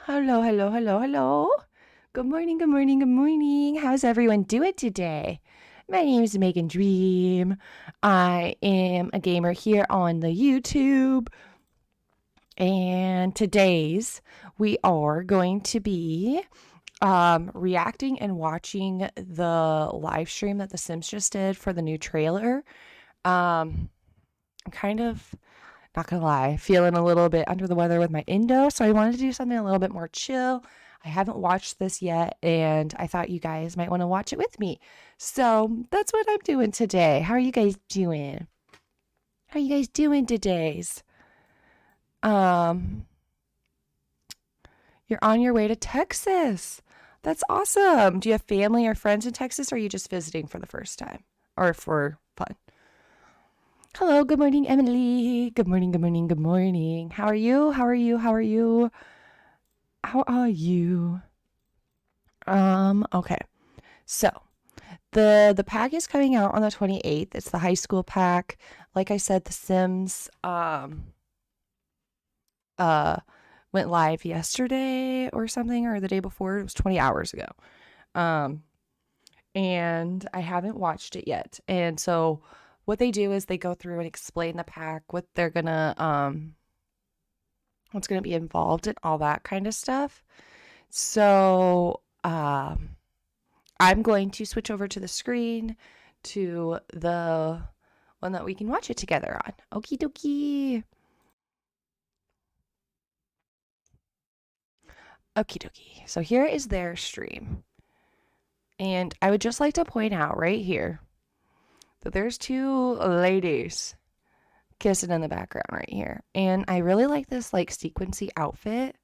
Hello, hello, hello, hello. Good morning, good morning, good morning. How's everyone doing today? My name is Megan Dream. I am a gamer here on the YouTube. And today's we are going to be reacting and watching the live stream that The Sims just did for the new trailer. I'm kind of, not gonna lie, feeling a little bit under the weather with my endo, so I wanted to do something a little bit more chill. I haven't watched this yet, and I thought you guys might want to watch it with me. So that's what I'm doing today. How are you guys doing? How are you guys doing todays? You're on your way to Texas. That's awesome. Do you have family or friends in Texas, or are you just visiting for the first time or for fun? Hello, good morning, Emily. Good morning, good morning, good morning. How are you? How are you? How are you? How are you? Okay. So, the pack is coming out on the 28th. It's the high school pack. Like I said, The Sims went live yesterday or something, or the day before. It was 20 hours ago. And I haven't watched it yet. And so what they do is they go through and explain the pack, what they're gonna what's gonna be involved and all that kind of stuff. So I'm going to switch over to the screen to the one that we can watch it together on. Okie dokie. Okie dokie. So here is their stream. And I would just like to point out right here that there's two ladies kissing in the background right here. And I really like this like sequency outfit.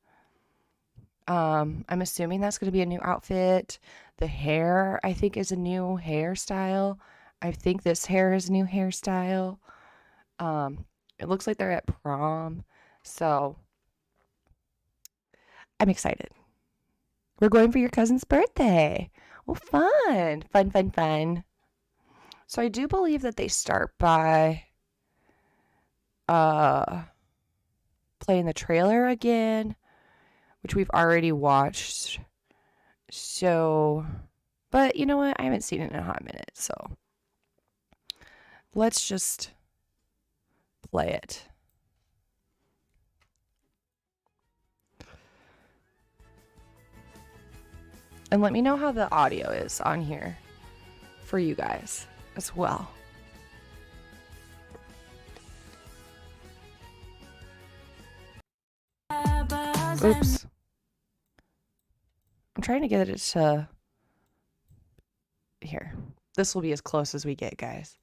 I'm assuming that's going to be a new outfit. The hair, I think, is a new hairstyle. I think this hair is a new hairstyle. It looks like they're at prom. So I'm excited. We're going for your cousin's birthday. Oh, fun. Fun, fun, fun. So I do believe that they start by playing the trailer again, which we've already watched. So, but you know what? I haven't seen it in a hot minute, so let's just play it. And let me know how the audio is on here for you guys as well. Oops. I'm trying to get it to here. This will be as close as we get, guys.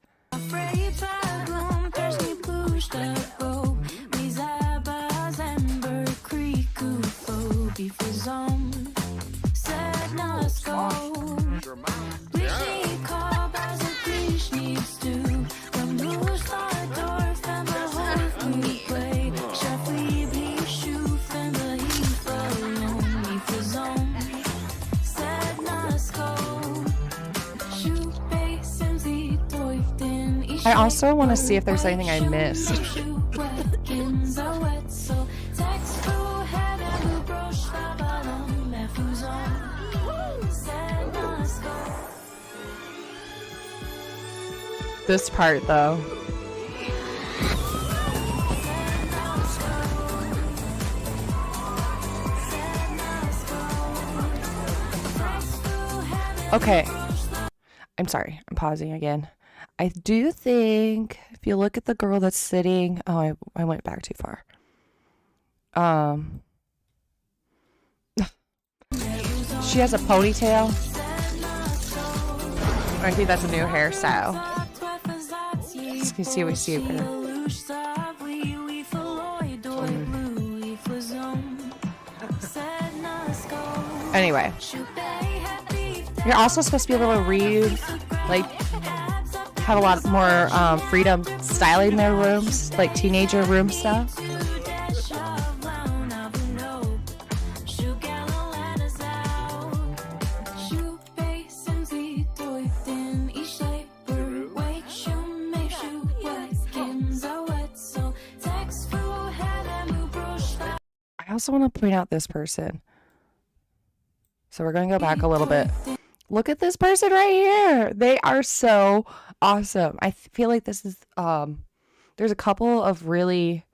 I also want to see if there's anything I missed. This part, though. Okay. I'm sorry. I'm pausing again. I do think if you look at the girl that's sitting, oh, I went back too far. She has a ponytail. I think that's a new hairstyle. You can see we see it there. Anyway, you're also supposed to be able to read, like, have a lot more freedom styling their rooms, like teenager room stuff. I also want to point out this person. So we're going to go back a little bit. Look at this person right here. They are so awesome. I feel like this is there's a couple of really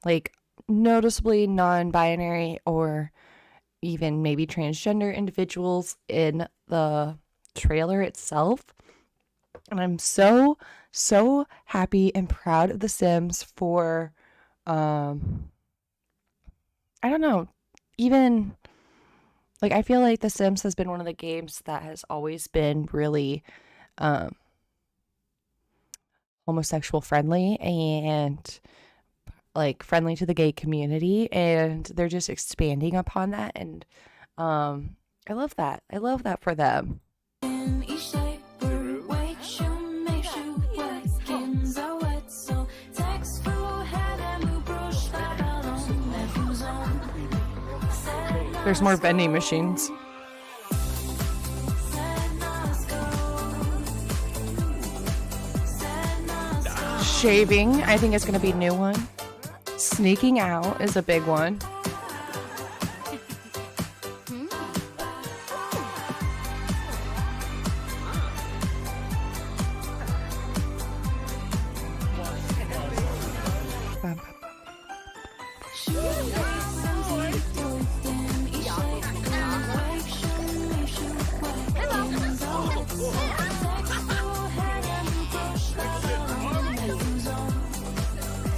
like noticeably non-binary or even maybe transgender individuals in the trailer itself. And I'm so happy and proud of The Sims for I don't know, even like I feel like The Sims has been one of the games that has always been really homosexual friendly and like friendly to the gay community, and they're just expanding upon that, and I love that. I love that for them. There's more vending machines. Shaving, I think it's going to be a new one. Sneaking out is a big one.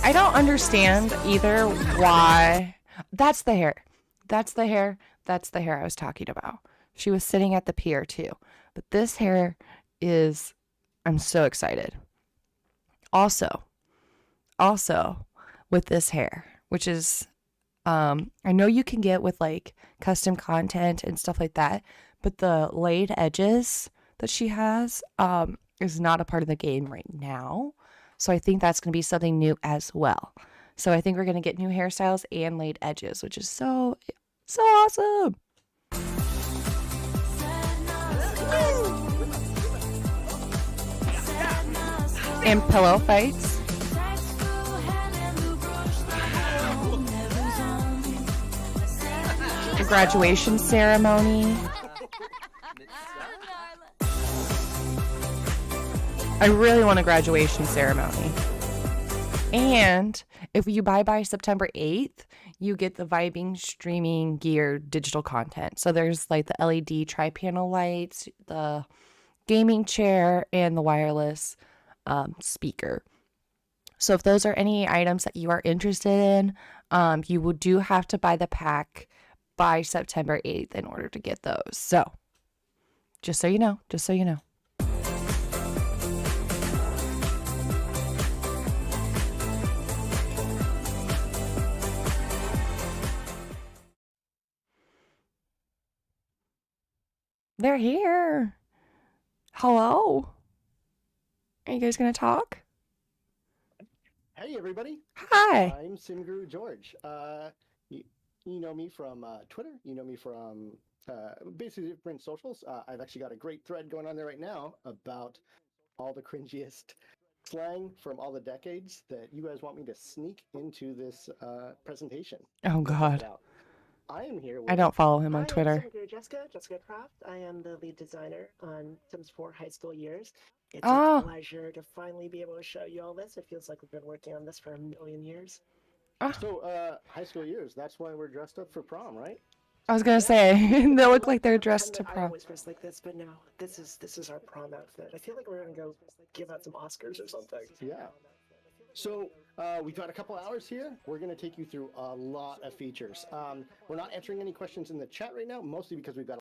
I don't understand either why. That's the hair. That's the hair. That's the hair I was talking about. She was sitting at the pier too. But this hair is, I'm so excited. Also with this hair, which is, I know you can get with like custom content and stuff like that, but the laid edges that she has is not a part of the game right now. So I think that's going to be something new as well. So I think we're going to get new hairstyles and laid edges, which is so awesome. And pillow fights. The graduation ceremony. I really want a graduation ceremony. And if you buy by September 8th, you get the vibing streaming gear digital content. So there's like the LED tri-panel lights, the gaming chair, and the wireless speaker. So if those are any items that you are interested in, you do have to buy the pack by September 8th in order to get those. So just so you know. They're here. Hello. Are you guys going to talk? Hey, everybody. Hi. I'm SimGuru George. You know me from Twitter. You know me from basically different socials. I've actually got a great thread going on there right now about all the cringiest slang from all the decades that you guys want me to sneak into this presentation. Oh, God. I am here with... I don't follow him on Hi, Twitter. I'm Jessica Croft. I am the lead designer on Sims 4 High School Years. It's Oh. a pleasure to finally be able to show you all this. It feels like we've been working on this for a million years. So, High School Years, that's why we're dressed up for prom, right? I was going to say, they look like they're dressed to I prom. always dress like this, but no, this is our prom outfit. I feel like we're going to go give out some Oscars or something. Yeah. So we've got a couple hours here. We're going to take you through a lot of features. We're not answering any questions in the chat right now, mostly because we've got...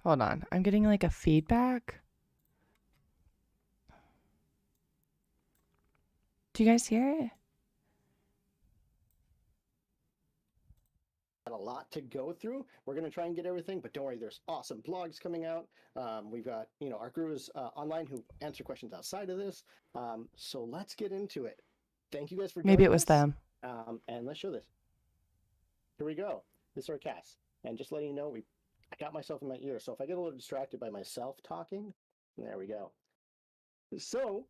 Hold on. I'm getting like a feedback. Do you guys hear it? A lot to go through. We're going to try and get everything, but don't worry, there's awesome blogs coming out. We've got, our gurus online who answer questions outside of this. So let's get into it. Thank you guys for joining Maybe it was us. them. And let's show this. Here we go. This is our cast. And just letting you know, I got myself in my ear. So if I get a little distracted by myself talking, there we go. So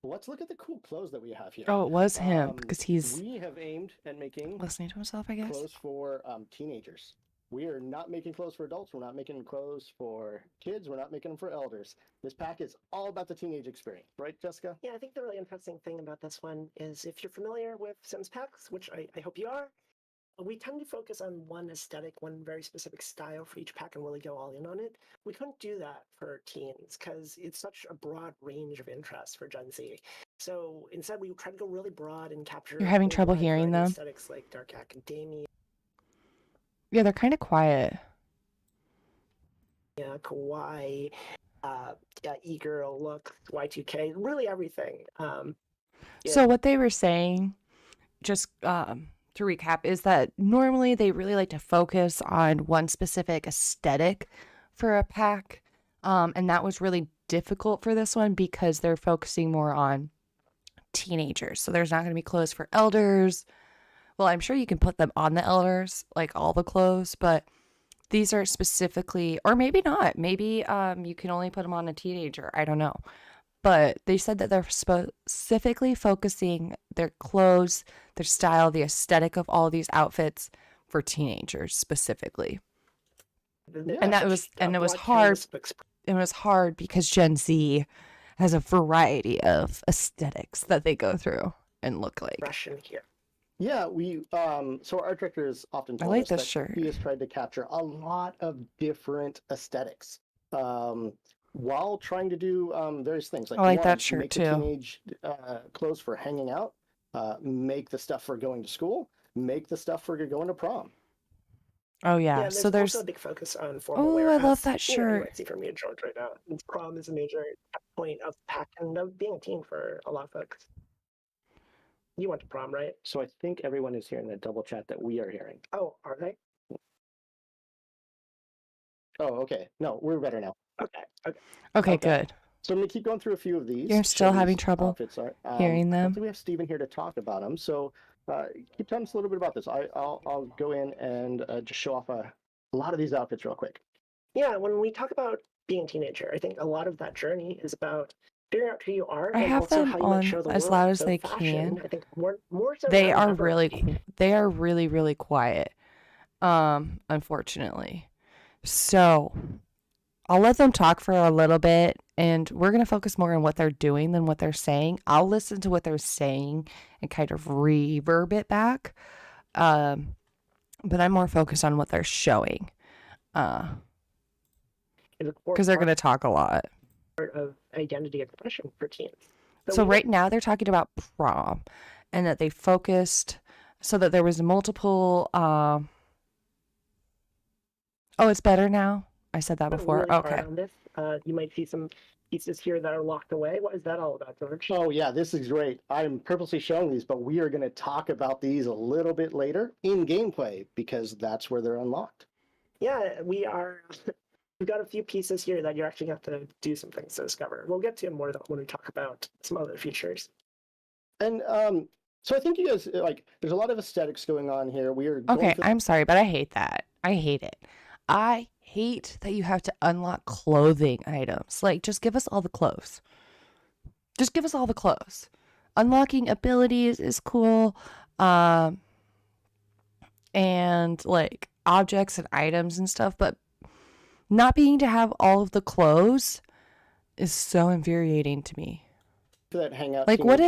Let's look at the cool clothes that we have here. Oh, it was him because he's We have aimed at making listening to himself, I guess. clothes for teenagers. We are not making clothes for adults. We're not making clothes for kids. We're not making them for elders. This pack is all about the teenage experience, right, Jessica? Yeah, I think the really interesting thing about this one is if you're familiar with Sims packs, which I hope you are, we tend to focus on one aesthetic, one very specific style for each pack and really go all in on it. We couldn't do that for teens because it's such a broad range of interests for Gen Z. So instead, we try to go really broad and capture You're having a trouble wide hearing variety of them? aesthetics like dark academia, Yeah, they're kind of quiet. kawaii, e-girl look, Y2K, really everything. So what they were saying, just to recap, is that normally they really like to focus on one specific aesthetic for a pack. And that was really difficult for this one because they're focusing more on teenagers. So there's not going to be clothes for elders. Well, I'm sure you can put them on the elders, like all the clothes, but these are specifically, or maybe not. Maybe you can only put them on a teenager. I don't know. But they said that they're specifically focusing their clothes, their style, the aesthetic of all these outfits for teenagers specifically. And that was, and it was hard. It was hard because Gen Z has a variety of aesthetics that they go through and look like. Here. Yeah, we so our art director has often told like us this that shirt. he has tried to capture a lot of different aesthetics while trying to do various things. Like I like one, that shirt make too. the teenage clothes for hanging out, make the stuff for going to school, make the stuff for going to prom. Oh yeah, there's so there's also a big focus on formal oh, wear. I love as, that you know, you shirt. might see from me and George right now. Prom is a major point of pack and of being a teen for a lot of folks. You went to prom, right? So I think everyone is hearing the double chat that we are hearing. Oh, are they? Oh, okay. No, we're better now. Okay. Good. So I'm going to keep going through a few of these. You're still having trouble hearing them? Hopefully we have Steven here to talk about them. So keep telling us a little bit about this. I'll go in and just show off a lot of these outfits real quick. Yeah, when we talk about being a teenager, I think a lot of that journey is about figuring out who you are I and have also them how you might show on the as world. loud as so they fashion, can. I think more so They than are ever. really, really quiet. Unfortunately. So I'll let them talk for a little bit, and we're going to focus more on what they're doing than what they're saying. I'll listen to what they're saying and kind of reverb it back. But I'm more focused on what they're showing. Because they're going to talk a lot. Part of identity expression for teens. So right now they're talking about prom and that they focused so that there was multiple. Oh, it's better now? I said that before. Really okay. On this. You might see some pieces here that are locked away. What is that all about, George? Oh, yeah, this is great. I'm purposely showing these, but we are going to talk about these a little bit later in gameplay because that's where they're unlocked. Yeah, we are. We've got a few pieces here that you're actually going to have to do some things to discover. We'll get to more when we talk about some other features. And so I think you guys, like, there's a lot of aesthetics going on here. We are Okay, I'm sorry, but I hate that. I hate it. I hate that you have to unlock clothing items. Like, just give us all the clothes. Just give us all the clothes. Unlocking abilities is cool. And like objects and items and stuff, but not being to have all of the clothes is so infuriating to me. That hangout. Like, what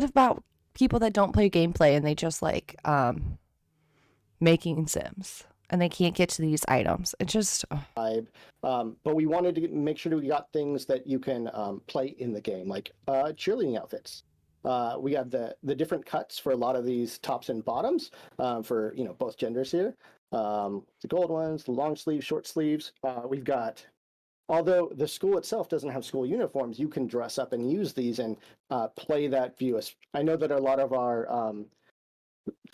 about people that don't play gameplay and they just like making Sims and they can't get to these items? It just but we wanted to make sure that we got things that you can play in the game, like cheerleading outfits. We have the different cuts for a lot of these tops and bottoms for both genders here. The gold ones, the long sleeves, short sleeves. We've got, although the school itself doesn't have school uniforms, you can dress up and use these and play that view. I know that a lot of our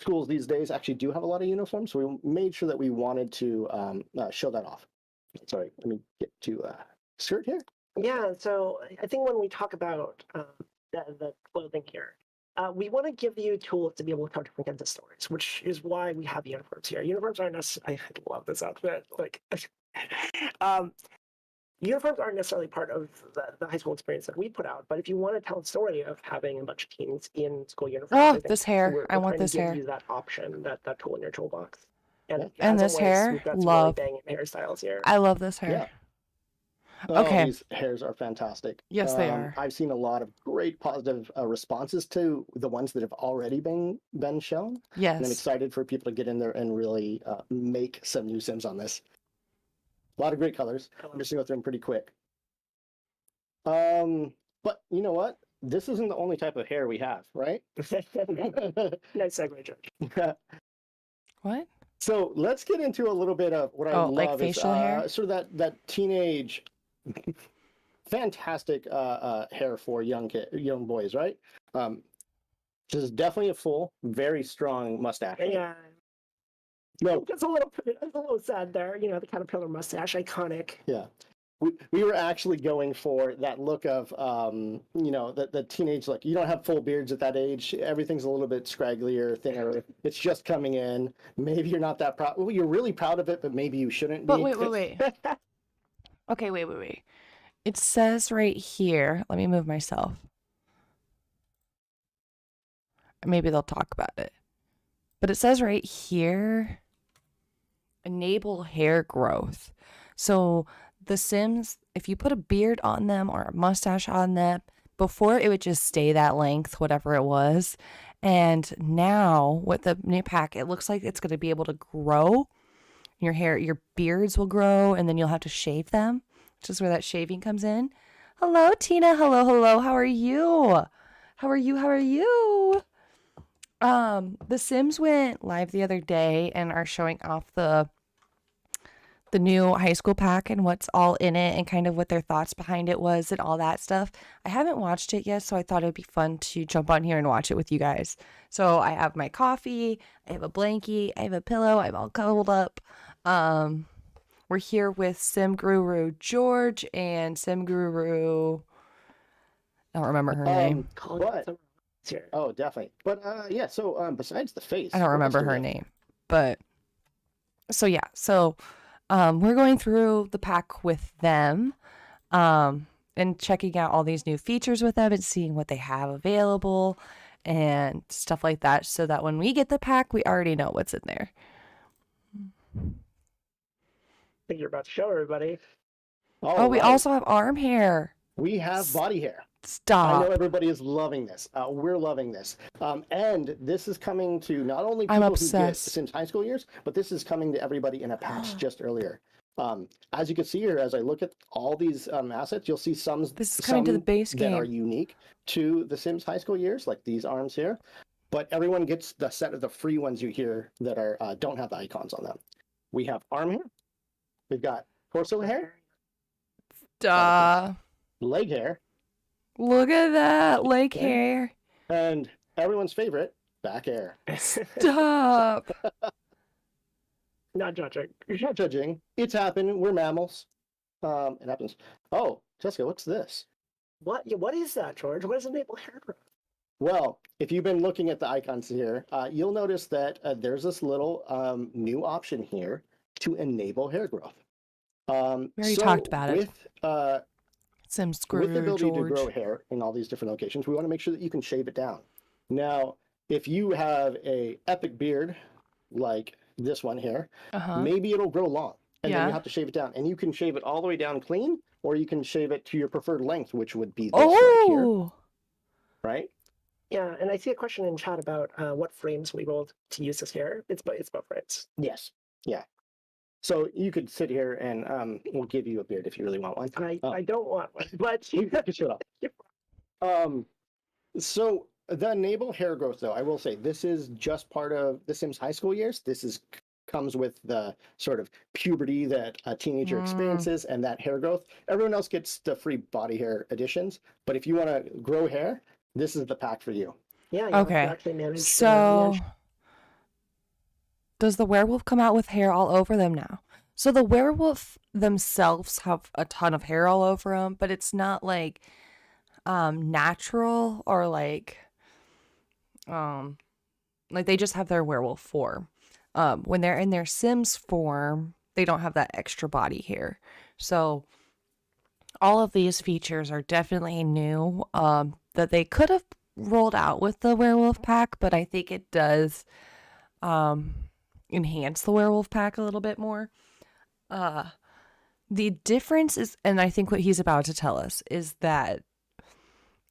schools these days actually do have a lot of uniforms, so we made sure that we wanted to show that off. Sorry, let me get to skirt here. Yeah, so I think when we talk about the clothing here, we want to give you tools to be able to tell different kinds of stories, which is why we have uniforms here. Uniforms aren't necessarily. I love this outfit. Like, uniforms aren't necessarily part of the high school experience that we put out, but if you want to tell the story of having a bunch of teens in school uniforms, I Oh, think this hair. we're I want trying to this give hair. you that option, that tool in your toolbox. And And as this always, hair. we've got some really Love. banging hairstyles here. I love this hair. Yeah. Oh, Okay. these hairs are fantastic. Yes, they are. I've seen a lot of great positive responses to the ones that have already been shown. And I'm Yes. excited for people to get in there and really make some new Sims on this. A lot of great colors. I'm just gonna go through them pretty quick. But you know what? This isn't the only type of hair we have, right? Nice segue, George. What? So let's get into a little bit of what I Oh, like love is facial hair? sort of that teenage, fantastic hair for young boys, right? This is definitely a full, very strong mustache. Yeah. No, It's a little sad there. You know, the caterpillar mustache, iconic. yeah. We were actually going for that look of, you know, the teenage look. You don't have full beards at that age. Everything's a little bit scragglier, thinner. It's just coming in. Maybe you're not that proud. Well, you're really proud of it, but maybe you shouldn't be. But wait. Okay, wait. It says right here. Let me move myself. Maybe they'll talk about it. But it says right here, enable hair growth. So the Sims, if you put a beard on them or a mustache on them, before it would just stay that length, whatever it was. And now with the new pack, it looks like it's going to be able to grow. Your hair, your beards will grow, and then you'll have to shave them, which is where that shaving comes in. Hello, Tina. Hello. How are you? How are you? The Sims went live the other day and are showing off the new high school pack and what's all in it and kind of what their thoughts behind it was and all that stuff. I haven't watched it yet, so I thought it'd be fun to jump on here and watch it with you guys. So I have my coffee, I have a blankie, I have a pillow, I'm all cuddled up. We're here with Sim Guru George and Sim Guru, I don't remember her name. Oh, definitely. But yeah, so besides the face, I don't remember her name. But so yeah, we're going through the pack with them, and checking out all these new features with them and seeing what they have available and stuff like that, so that when we get the pack, we already know what's in there. I think you're about to show everybody. Oh, we also have arm hair. We have body hair. Stop. I know everybody is loving this. We're loving this. And this is coming to not only people who get Sims high school years, but this is coming to everybody in a patch just earlier. As you can see here, as I look at all these assets, you'll see some to the base game that are unique to the Sims high school years, like these arms here. But everyone gets the set of the free ones you hear that are don't have the icons on them. We have arm hair. We've got torso hair. Leg hair. Look at that leg hair. And everyone's favorite, back hair. Stop. Not judging. Not judging. It's happened. We're mammals. It happens. Oh, Jessica, what's this? What is that, George? What is enable hair growth? Well, if you've been looking at the icons here, you'll notice that there's this little new option here to enable hair growth. We already talked about it. With the ability to grow hair in all these different locations, we want to make sure that you can shave it down. Now, if you have a epic beard like this one here, maybe it'll grow long, and then you have to shave it down. And you can shave it all the way down clean, or you can shave it to your preferred length, which would be this right here. Right? Yeah, and I see a question in chat about what frames we will to use this hair. It's both frames. Yes. Yeah. So you could sit here and we'll give you a beard if you really want one. I don't want one, but you have to shut up. So the enable hair growth, though, I will say this is just part of the Sims high school years. This comes with the sort of puberty that a teenager experiences and that hair growth. Everyone else gets the free body hair additions, but if you want to grow hair, this is the pack for you. Yeah. Okay. So. Does the werewolf come out with hair all over them now? So the werewolf themselves have a ton of hair all over them, but it's not like natural or like they just have their werewolf form. When they're in their Sims form, they don't have that extra body hair. So all of these features are definitely new that they could have rolled out with the werewolf pack, but I think it does enhance the werewolf pack a little bit more. The difference is, and I think what he's about to tell us is that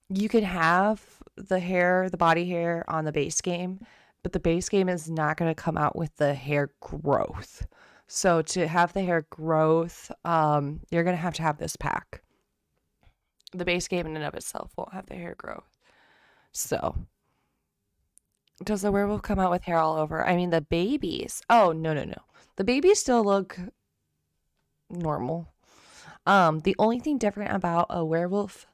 you can have the body hair on the base game, but the base game is not going to come out with the hair growth. So to have the hair growth, you're going to have this pack. The base game in and of itself won't have the hair growth. So does the werewolf come out with hair all over? I mean, the babies. Oh, no. The babies still look normal. The only thing different about a werewolf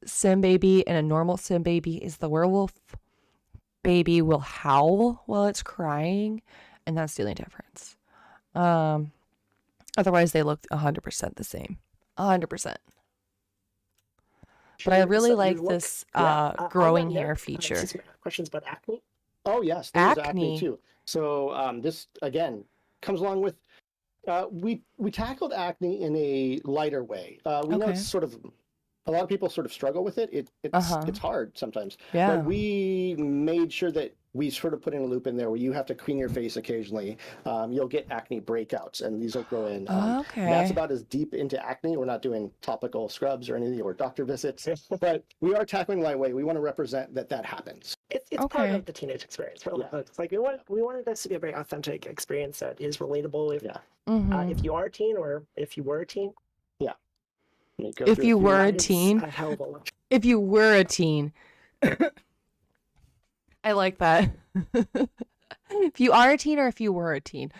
sim baby and a normal sim baby is the werewolf baby will howl while it's crying, and that's the only difference. Otherwise they look 100% the same. 100%. But I really like this growing hair feature. Questions about acne? Oh yes, there's acne too. So this again comes along with we tackled acne in a lighter way. We know it's sort of a lot of people sort of struggle with it. It's hard sometimes. Yeah. But we made sure that we sort of put in a loop in there where you have to clean your face occasionally. You'll get acne breakouts, and these will grow in. That's about as deep into acne. We're not doing topical scrubs or anything or doctor visits, but we are tackling lightweight. We want to represent that happens. It's part of the teenage experience for a lot of folks. Like we wanted this to be a very authentic experience that is relatable. If you are a teen or if you were a teen. Yeah. If you were a teen. A hell of a lot. If you were a teen. I like that. If you are a teen or if you were a teen.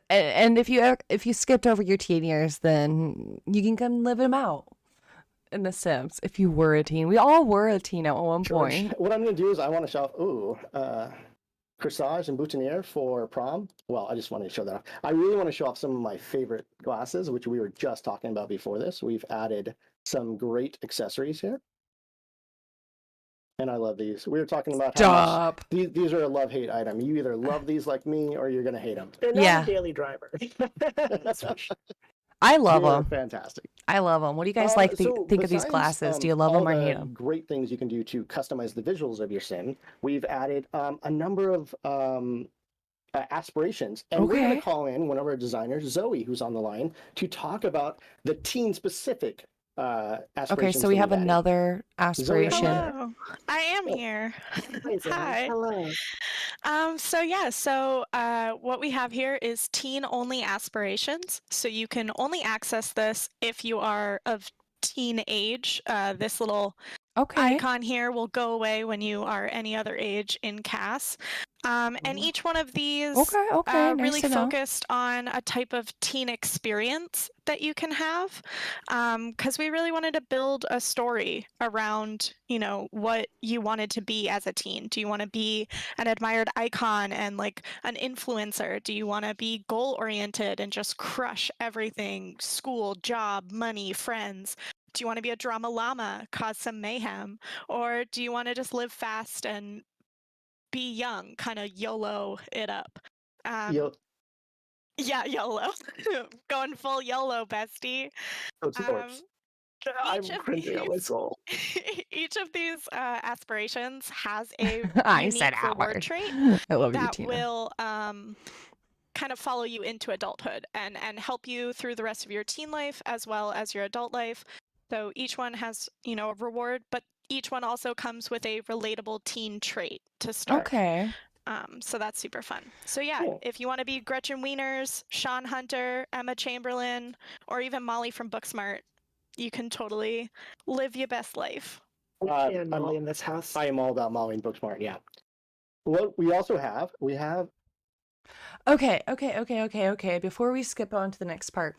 And if you skipped over your teen years, then you can come live them out in The Sims. If you were a teen. We all were a teen at one point. What I'm going to do is I want to show corsage and boutonniere for prom. Well, I just wanted to show that off. I really want to show off some of my favorite glasses, which we were just talking about before this. We've added some great accessories here. And I love these. We were talking about how much these are a love-hate item. You either love these like me or you're going to hate them. They're not a daily driver. That's for sure. I love them. Fantastic. I love them. What do you guys think of these glasses? Do you love them or hate them? Great things you can do to customize the visuals of your sim. We've added a number of aspirations, and we're going to call in one of our designers, Zoe, who's on the line, to talk about the teen-specific aspirations. Okay, so we have another aspiration. Hello, I am here. Hi. Hello. So what we have here is teen-only aspirations. So you can only access this if you are of teen age. This little icon here will go away when you are any other age in CAS. And each one of these really focused on a type of teen experience that you can have, because we really wanted to build a story around, what you wanted to be as a teen. Do you want to be an admired icon and like an influencer? Do you want to be goal-oriented and just crush everything, school, job, money, friends? Do you want to be a drama llama, cause some mayhem? Or do you want to just live fast and be young, kind of YOLO it up? Yeah, YOLO. Going full YOLO, bestie. I'm cringing on my soul. Each of these aspirations has a unique reward trait I love that you, Tina. will kind of follow you into adulthood and help you through the rest of your teen life as well as your adult life. So each one has, a reward, but each one also comes with a relatable teen trait to start. Okay. So that's super fun. So yeah, if you want to be Gretchen Wieners, Sean Hunter, Emma Chamberlain, or even Molly from Booksmart, you can totally live your best life. And Molly in this house. I am all about Molly and Booksmart, yeah. What we also have, Okay. Before we skip on to the next part,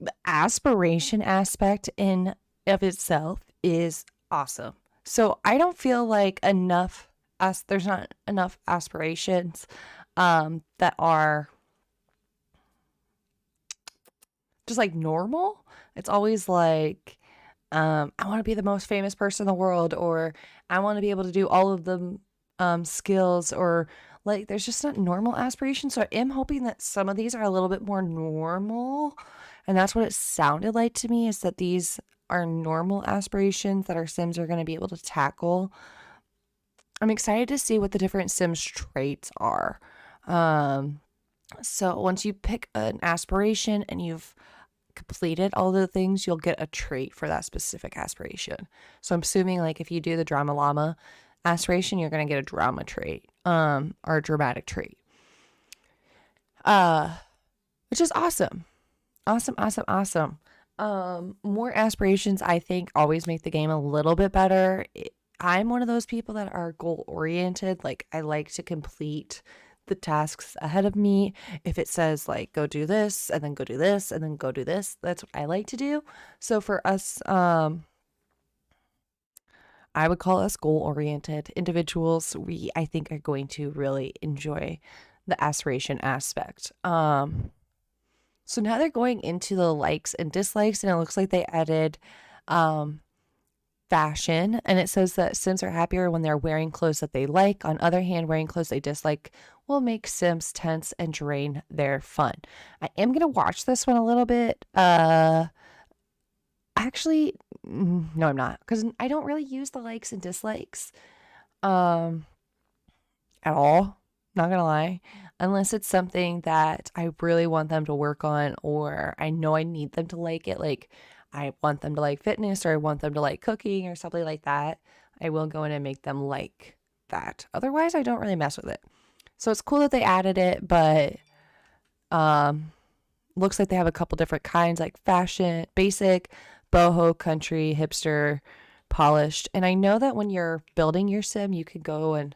the aspiration aspect in of itself is awesome. So I don't feel like there's not enough aspirations that are just like normal. It's always like I want to be the most famous person in the world, or I want to be able to do all of the skills, or like there's just not normal aspirations. So I am hoping that some of these are a little bit more normal, And that's what it sounded like to me, is that these are normal aspirations that our Sims are going to be able to tackle. I'm excited to see what the different Sims traits are. So once you pick an aspiration and you've completed all the things, you'll get a trait for that specific aspiration. So I'm assuming like if you do the drama llama aspiration, you're going to get a drama trait, or a dramatic trait. Which is awesome. Awesome. More aspirations, I think, always make the game a little bit better. I'm one of those people that are goal oriented. Like, I like to complete the tasks ahead of me. If it says like go do this and then go do this and then go do this, that's what I like to do. So for us, I would call us goal oriented individuals. I think are going to really enjoy the aspiration aspect. So now they're going into the likes and dislikes, and it looks like they added fashion, and it says that Sims are happier when they're wearing clothes that they like. On the other hand, wearing clothes they dislike will make Sims tense and drain their fun. I am going to watch this one a little bit. Actually, no, I'm not, because I don't really use the likes and dislikes at all. Not gonna lie, unless it's something that I really want them to work on, or I know I need them to like it. Like I want them to like fitness, or I want them to like cooking or something like that. I will go in and make them like that. Otherwise, I don't really mess with it. So it's cool that they added it, but looks like they have a couple different kinds, like fashion, basic, boho, country, hipster, polished. And I know that when you're building your sim, you can go and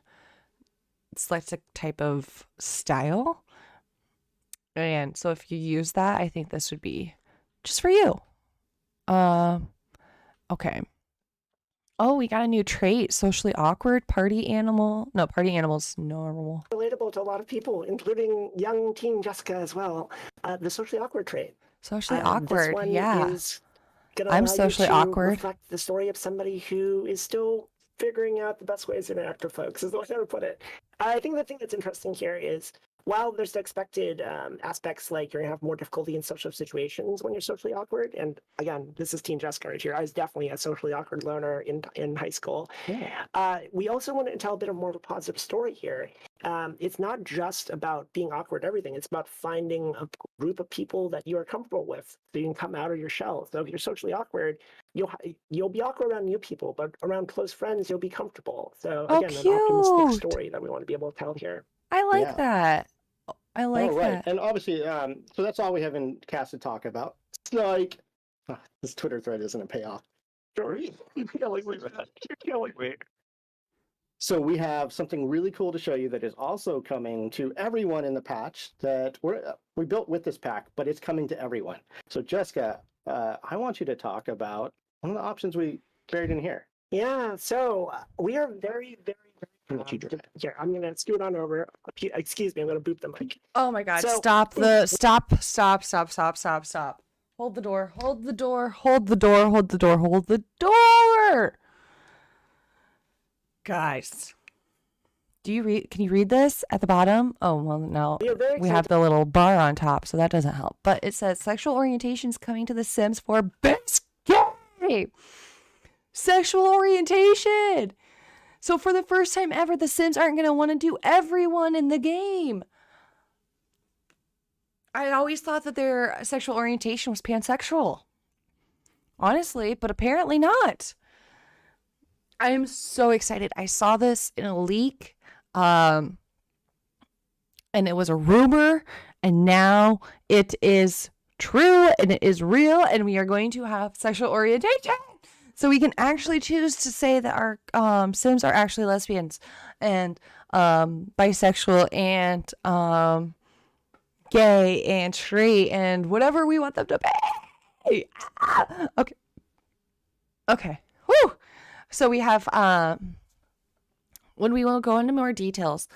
select a type of style, and so if you use that, I think this would be just for you. Okay. Oh, we got a new trait: socially awkward. Party animal. No, party animal's normal. Relatable to a lot of people, including young teen Jessica as well. The socially awkward trait. Socially awkward. This one yeah. is gonna I'm allow socially you to awkward. reflect the story of somebody who is still figuring out the best ways to interact with folks, is the way I would put it. I think the thing that's interesting here is, while there's the expected aspects, like you're going to have more difficulty in social situations when you're socially awkward, and again, this is Teen Jessica right here. I was definitely a socially awkward loner in high school. Yeah. We also want to tell a bit of more of a positive story here. It's not just about being awkward at everything. It's about finding a group of people that you are comfortable with, so you can come out of your shell. So if you're socially awkward, you'll be awkward around new people, but around close friends, you'll be comfortable. So again, an optimistic story that we want to be able to tell here. I like that. I like that. And obviously, so that's all we have in cast to talk about. It's like, this Twitter thread isn't a payoff. Sorry. You're killing me, man. You're killing me. So we have something really cool to show you that is also coming to everyone in the patch that we built with this pack, but it's coming to everyone. So Jessica, I want you to talk about one of the options we carried in here. Yeah, so we are very, very, here, I'm gonna scoot on over. Excuse me, I'm gonna boop the mic. Oh my god, So- stop. Hold the door. Guys, can you read this at the bottom? Oh, well, no. We have the little bar on top, so that doesn't help. But it says sexual orientations coming to The Sims for best game. Sexual orientation. So for the first time ever, the Sims aren't going to want to do everyone in the game. I always thought that their sexual orientation was pansexual. Honestly, but apparently not. I am so excited. I saw this in a leak, and it was a rumor, and now it is true, and it is real, and we are going to have sexual orientation. So we can actually choose to say that our Sims are actually lesbians and bisexual and gay and straight and whatever we want them to be. Okay. Whew. So we have, when we will go into more details,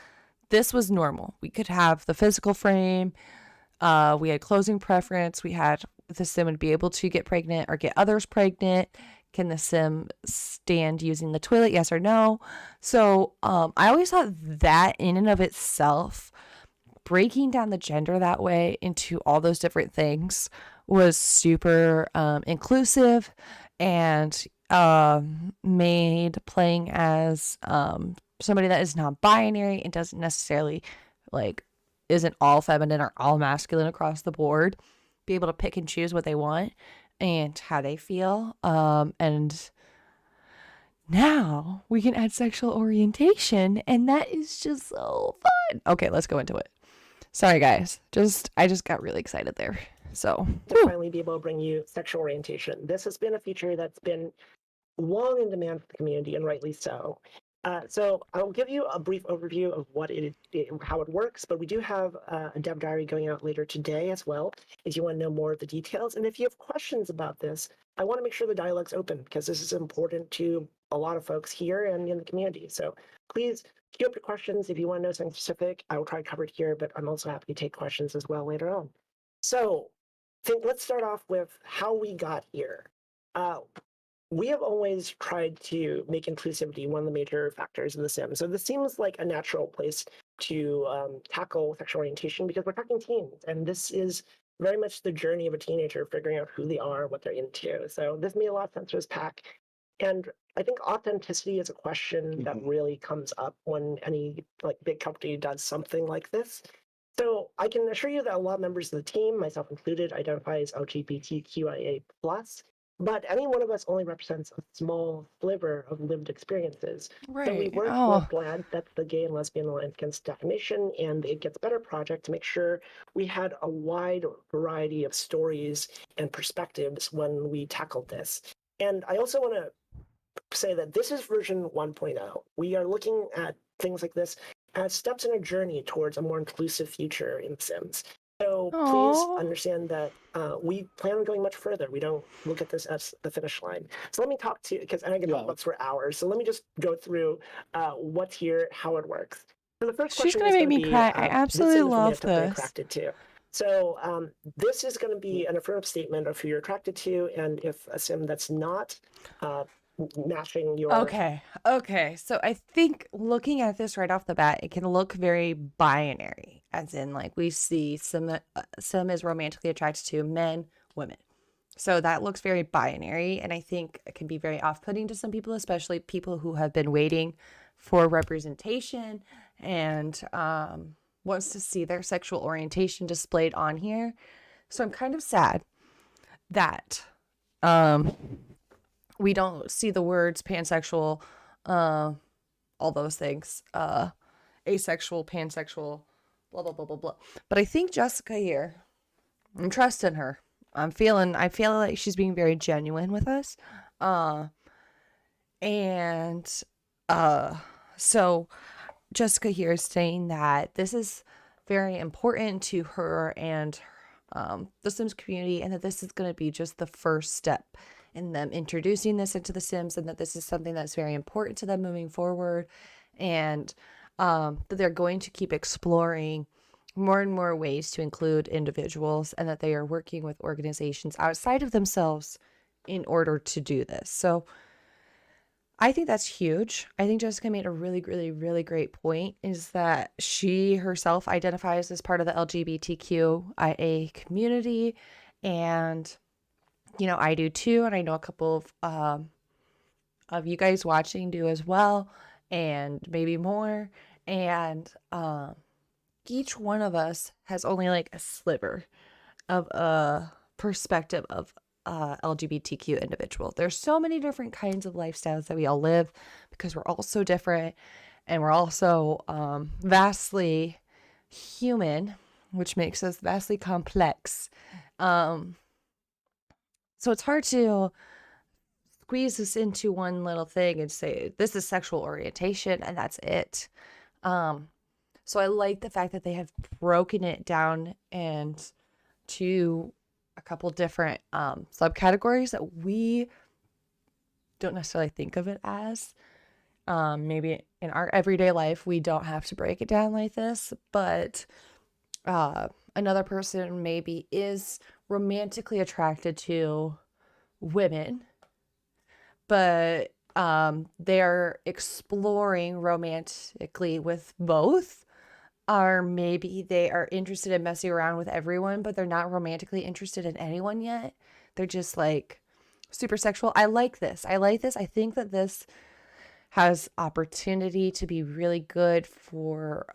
this was normal. We could have the physical frame. We had closing preference. We had the Sim would be able to get pregnant or get others pregnant. Can the Sim stand using the toilet? Yes or no? So I always thought that in and of itself, breaking down the gender that way into all those different things was super inclusive and made playing as somebody that is not binary and doesn't necessarily like isn't all feminine or all masculine across the board, be able to pick and choose what they want and how they feel. And now we can add sexual orientation, and that is just so fun. Okay, let's go into it. Sorry guys, I just got really excited there. So to finally be able to bring you sexual orientation. This has been a feature that's been long in demand for the community, and rightly so. So I'll give you a brief overview of how it works, but we do have a dev diary going out later today as well, if you want to know more of the details. And if you have questions about this, I want to make sure the dialogue's open because this is important to a lot of folks here and in the community. So please queue up your questions. If you want to know something specific, I will try to cover it here, but I'm also happy to take questions as well later on. So let's start off with how we got here. We have always tried to make inclusivity one of the major factors in The Sims. So this seems like a natural place to tackle sexual orientation because we're talking teens, and this is very much the journey of a teenager figuring out who they are, what they're into. So this made a lot of sense for this pack. And I think authenticity is a question that really comes up when any big company does something like this. So I can assure you that a lot of members of the team, myself included, identify as LGBTQIA+. But any one of us only represents a small sliver of lived experiences. right. So we worked with GLAAD, that's the Gay and Lesbian Alliance Against Defamation, and the It Gets Better project to make sure we had a wide variety of stories and perspectives when we tackled this. And I also want to say that this is version 1.0. We are looking at things like this as steps in a journey towards a more inclusive future in Sims. So please understand that we plan on going much further. We don't look at this as the finish line. So let me talk to you, because I can talk about this for hours. So let me just go through what's here, how it works. So the first question is going to be, make me cry. I absolutely love this. Attracted to. So this is going to be an affirmative statement of who you're attracted to, and if a sim that's not matching your... Okay. So I think looking at this right off the bat, it can look very binary, as in like we see some is romantically attracted to men, women. So that looks very binary, and I think it can be very off-putting to some people, especially people who have been waiting for representation and wants to see their sexual orientation displayed on here. So I'm kind of sad that we don't see the words pansexual, all those things, asexual, pansexual, blah, blah, blah, blah, blah. But I think Jessica here, I'm trusting her. I feel like she's being very genuine with us. So Jessica here is saying that this is very important to her and the Sims community, and that this is going to be just the first step in them introducing this into the Sims, and that this is something that's very important to them moving forward, and that they're going to keep exploring more and more ways to include individuals, and that they are working with organizations outside of themselves in order to do this. So I think that's huge. I think Jessica made a really, really, really great point, is that she herself identifies as part of the LGBTQIA community, and I do too, and I know a couple of you guys watching do as well, and maybe more, and each one of us has only like a sliver of a perspective of LGBTQ individual. There's so many different kinds of lifestyles that we all live because we're all so different, and we're also vastly human, which makes us vastly complex. So it's hard to squeeze this into one little thing and say, this is sexual orientation and that's it. So I like the fact that they have broken it down and to a couple different subcategories that we don't necessarily think of it as. Maybe in our everyday life, we don't have to break it down like this, but another person maybe is romantically attracted to women, but they're exploring romantically with both. Or maybe they are interested in messing around with everyone, but they're not romantically interested in anyone yet. They're just like super sexual. I like this. I think that this has opportunity to be really good for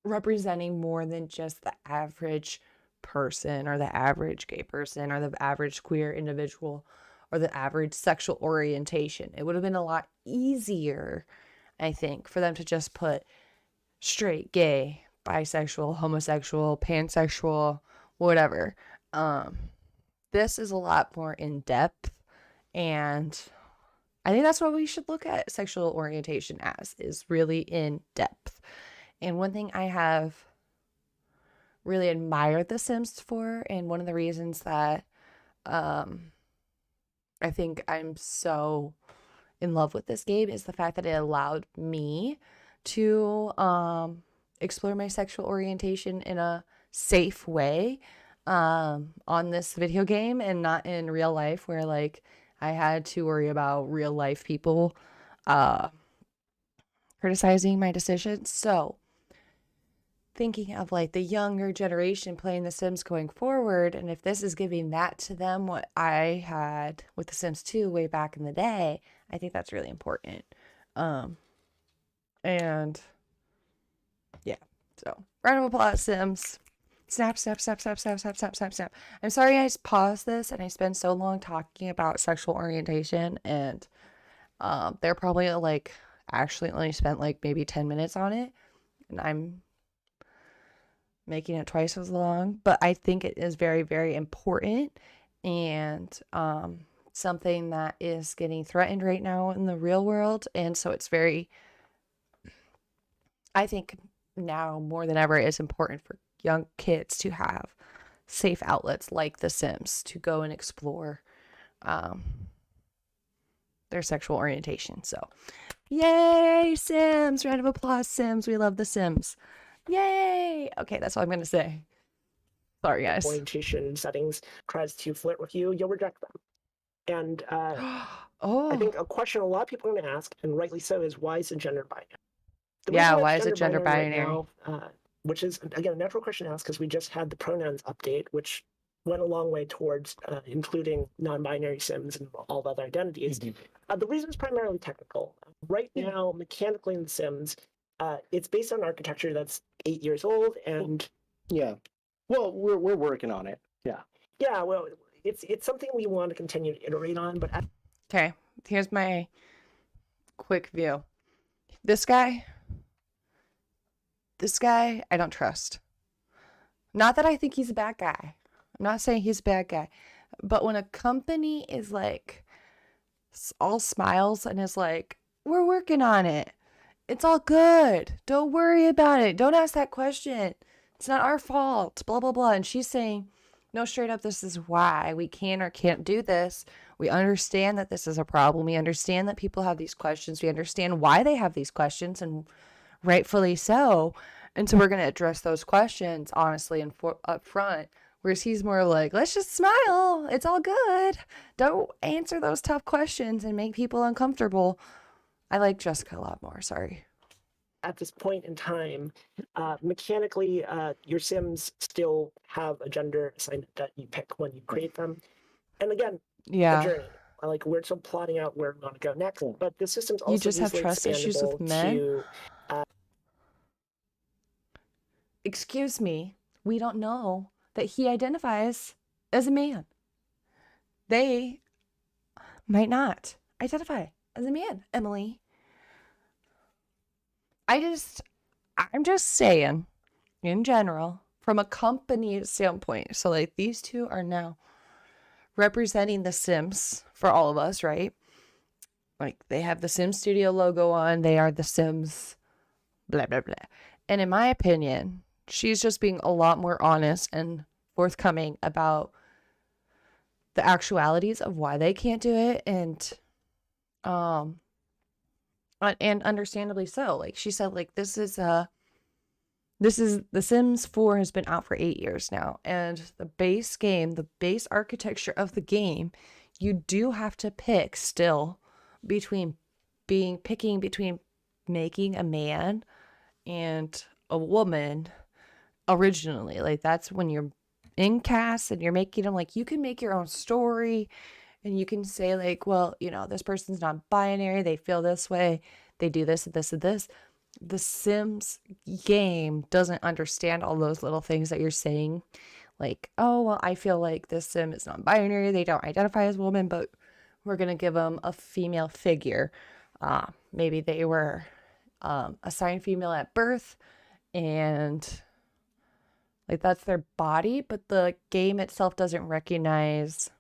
representing more than just the average person or the average gay person or the average queer individual or the average sexual orientation. It would have been a lot easier, I think, for them to just put straight, gay, bisexual, homosexual, pansexual, whatever. This is a lot more in depth, and I think that's what we should look at sexual orientation as, is really in depth. And one thing I have really admired The Sims for, and one of the reasons that I think I'm so in love with this game, is the fact that it allowed me to explore my sexual orientation in a safe way on this video game, and not in real life where like I had to worry about real life people criticizing my decisions. So thinking of like the younger generation playing The Sims going forward, and if this is giving that to them what I had with The Sims 2 way back in the day, I think that's really important. And yeah, so round of applause, Sims. Snap, snap, snap, snap, snap, snap, snap, snap, snap. I'm sorry I paused this and I spent so long talking about sexual orientation, and they're probably like actually only spent like maybe 10 minutes on it, and I'm making it twice as long, but I think it is very, very important, and something that is getting threatened right now in the real world. And so it's very, I think now more than ever, it's important for young kids to have safe outlets like The Sims to go and explore their sexual orientation. So yay, Sims! Round of applause, Sims. We love The Sims. Yay! Okay, that's all I'm gonna say. Sorry, guys. Orientation settings tries to flirt with you, you'll reject them. And oh, I think a question a lot of people are going to ask, and rightly so, is why is it gender binary? Yeah, why is it gender binary? Right now, which is, again, a natural question to ask because we just had the pronouns update, which went a long way towards including non-binary Sims and all other identities. Mm-hmm. The reason is primarily technical. Right now, mechanically in The Sims, it's based on architecture that's 8 years old, and yeah, well, we're working on it. Yeah, well, it's something we want to continue to iterate on. But okay, here's my quick view. This guy, I don't trust. Not that I think he's a bad guy. I'm not saying he's a bad guy. But when a company is like all smiles and is like, we're working on it, it's all good, don't worry about it, don't ask that question, it's not our fault, blah, blah, blah. And she's saying, no, straight up, this is why we can or can't do this. We understand that this is a problem. We understand that people have these questions. We understand why they have these questions, and rightfully so. And so we're going to address those questions honestly and up front. Whereas he's more like, let's just smile. It's all good. Don't answer those tough questions and make people uncomfortable. I like Jessica a lot more. Sorry. At this point in time, mechanically, your Sims still have a gender assignment that you pick when you create them. And again, a journey. Like, we're still plotting out where we want to go next. But the system's also you just have trust issues with men. Excuse me, we don't know that he identifies as a man. They might not identify as a man, Emily. I'm just saying, in general, from a company standpoint. So like these two are now representing The Sims for all of us, right? Like they have the Sims Studio logo on. They are The Sims, blah, blah, blah. And in my opinion, she's just being a lot more honest and forthcoming about the actualities of why they can't do it. And understandably so. Like she said, like this is The Sims 4 has been out for 8 years now, and the base game, the base architecture of the game, you do have to pick still between picking between making a man and a woman originally. Like, that's when you're in cast and you're making them, like, you can make your own story and you can say, like, well, you know, this person's not binary, they feel this way, they do this and this and this. The Sims game doesn't understand all those little things that you're saying. Like, oh, well, I feel like this Sim is non-binary, they don't identify as a woman, but we're going to give them a female figure. Maybe they were assigned female at birth, and like that's their body, but the game itself doesn't recognize